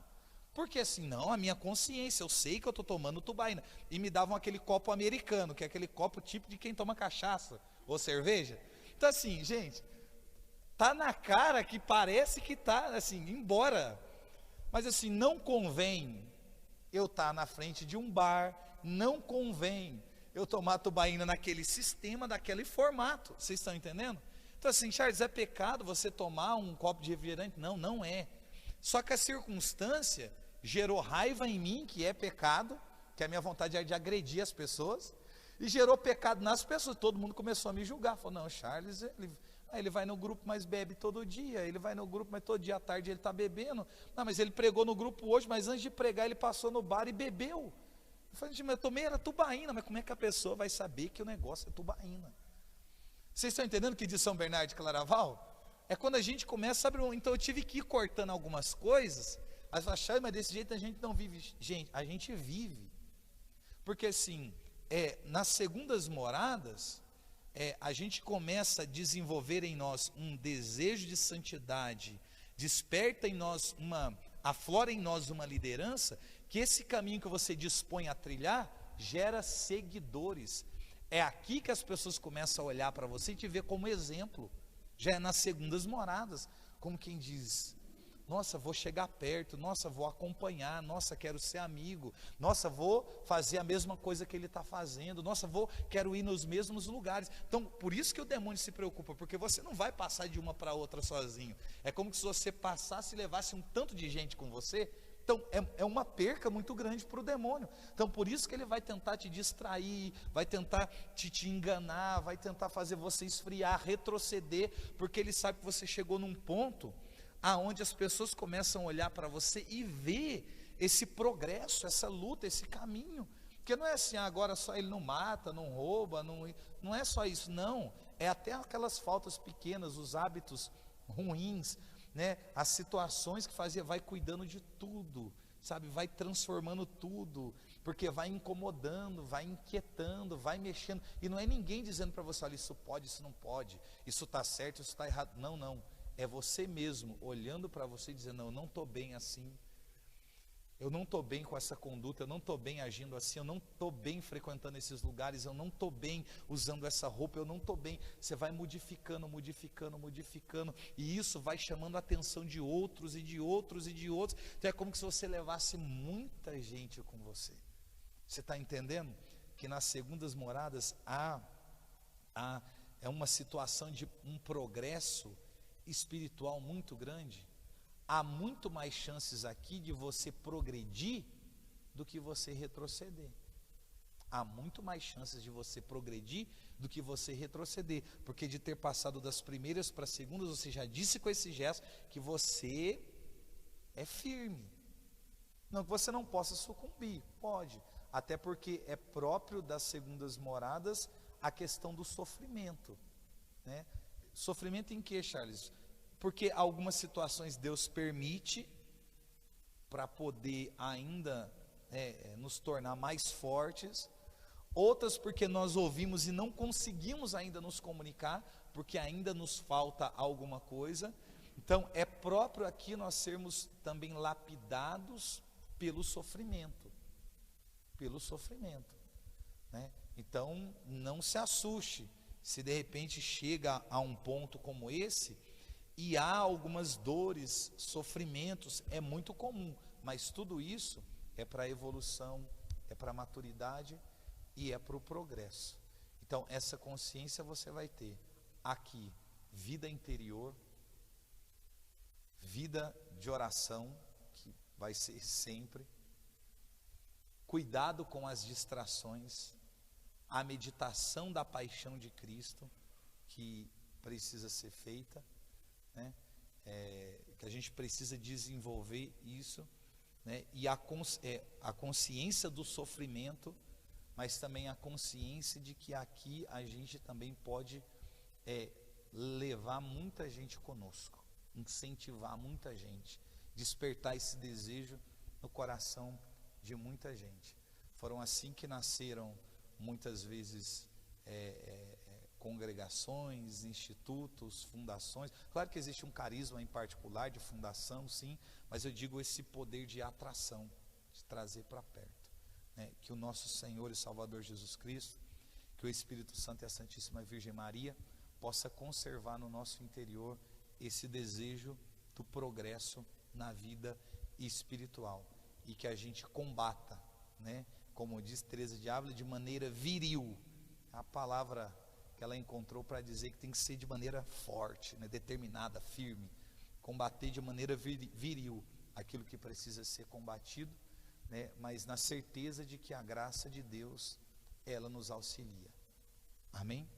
porque assim, não, a minha consciência, eu sei que eu estou tomando tubaína, e me davam aquele copo americano, que é aquele copo tipo de quem toma cachaça, ou cerveja. Então assim, gente, tá na cara que parece que tá assim, embora, mas assim, não convém eu estar na frente de um bar, não convém eu tomar tubaína naquele sistema, daquele formato, vocês estão entendendo? Então assim, Charles, é pecado você tomar um copo de refrigerante? Não, não é. Só que a circunstância gerou raiva em mim, que é pecado, que a minha vontade é de agredir as pessoas, e gerou pecado nas pessoas, todo mundo começou a me julgar, falou, não, Charles, ele vai no grupo, mas bebe todo dia, ele vai no grupo, mas todo dia à tarde ele está bebendo, não, mas ele pregou no grupo hoje, mas antes de pregar ele passou no bar e bebeu. Eu falei, mas eu tomei, era tubaína, mas como é que a pessoa vai saber que o negócio é tubaína? Vocês estão entendendo o que diz São Bernardo de Claraval? É quando a gente começa, sabe, então eu tive que ir cortando algumas coisas, mas desse jeito a gente não vive. Gente, a gente vive, porque assim, nas segundas moradas, a gente começa a desenvolver em nós um desejo de santidade, desperta em nós aflora em nós uma liderança, que esse caminho que você dispõe a trilhar, gera seguidores. É aqui que as pessoas começam a olhar para você e te ver como exemplo, já é nas segundas moradas, como quem diz, nossa, vou chegar perto, nossa, vou acompanhar, nossa, quero ser amigo, nossa, vou fazer a mesma coisa que ele está fazendo, nossa, quero ir nos mesmos lugares. Então, por isso que o demônio se preocupa, porque você não vai passar de uma para outra sozinho, é como se você passasse e levasse um tanto de gente com você, Então, é uma perca muito grande para o demônio. Então, por isso que ele vai tentar te distrair, vai tentar te enganar, vai tentar fazer você esfriar, retroceder, porque ele sabe que você chegou num ponto aonde as pessoas começam a olhar para você e ver esse progresso, essa luta, esse caminho. Porque não é assim, agora só ele não mata, não rouba, não é só isso, não. É até aquelas faltas pequenas, os hábitos ruins, né? As situações que fazia, vai cuidando de tudo, sabe? Vai transformando tudo, porque vai incomodando, vai inquietando, vai mexendo. E não é ninguém dizendo para você, olha, isso pode, isso não pode, isso está certo, isso está errado. Não, não. É você mesmo olhando para você e dizendo, não, eu não estou bem assim. Eu não estou bem com essa conduta, eu não estou bem agindo assim, eu não estou bem frequentando esses lugares, eu não estou bem usando essa roupa, eu não estou bem. Você vai modificando, modificando, modificando, e isso vai chamando a atenção de outros e de outros e de outros. Então é como se você levasse muita gente com você. Você está entendendo? Que nas segundas moradas é uma situação de um progresso espiritual muito grande. Há muito mais chances aqui de você progredir do que você retroceder. Há muito mais chances de você progredir do que você retroceder. Porque de ter passado das primeiras para as segundas, você já disse com esse gesto que você é firme. Não que você não possa sucumbir, pode. Até porque é próprio das segundas moradas a questão do sofrimento, né? Sofrimento em que, Charles? Porque algumas situações Deus permite para poder ainda nos tornar mais fortes, outras porque nós ouvimos e não conseguimos ainda nos comunicar, porque ainda nos falta alguma coisa. Então é próprio aqui nós sermos também lapidados pelo sofrimento, né? Então não se assuste se de repente chega a um ponto como esse, e há algumas dores, sofrimentos, é muito comum, mas tudo isso é para a evolução, é para a maturidade e é para o progresso. Então essa consciência você vai ter aqui, vida interior, vida de oração, que vai ser sempre, cuidado com as distrações, a meditação da paixão de Cristo, que precisa ser feita, né? Que a gente precisa desenvolver isso, né? E a consciência do sofrimento, mas também a consciência de que aqui a gente também pode levar muita gente conosco, incentivar muita gente, despertar esse desejo no coração de muita gente. Foram assim que nasceram muitas vezes congregações, institutos, fundações. Claro que existe um carisma em particular de fundação, sim, mas eu digo esse poder de atração, de trazer para perto, né? Que o nosso Senhor e Salvador Jesus Cristo, que o Espírito Santo e a Santíssima Virgem Maria possa conservar no nosso interior esse desejo do progresso na vida espiritual, e que a gente combata, né? Como diz Teresa de Ávila, de maneira viril, a palavra que ela encontrou para dizer que tem que ser de maneira forte, né, determinada, firme, combater de maneira viril aquilo que precisa ser combatido, né, mas na certeza de que a graça de Deus, ela nos auxilia. Amém?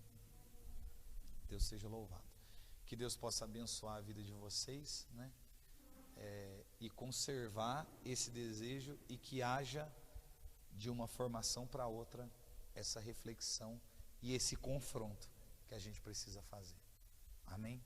Deus seja louvado. Que Deus possa abençoar a vida de vocês, né, e conservar esse desejo, e que haja de uma formação para outra essa reflexão e esse confronto que a gente precisa fazer. Amém?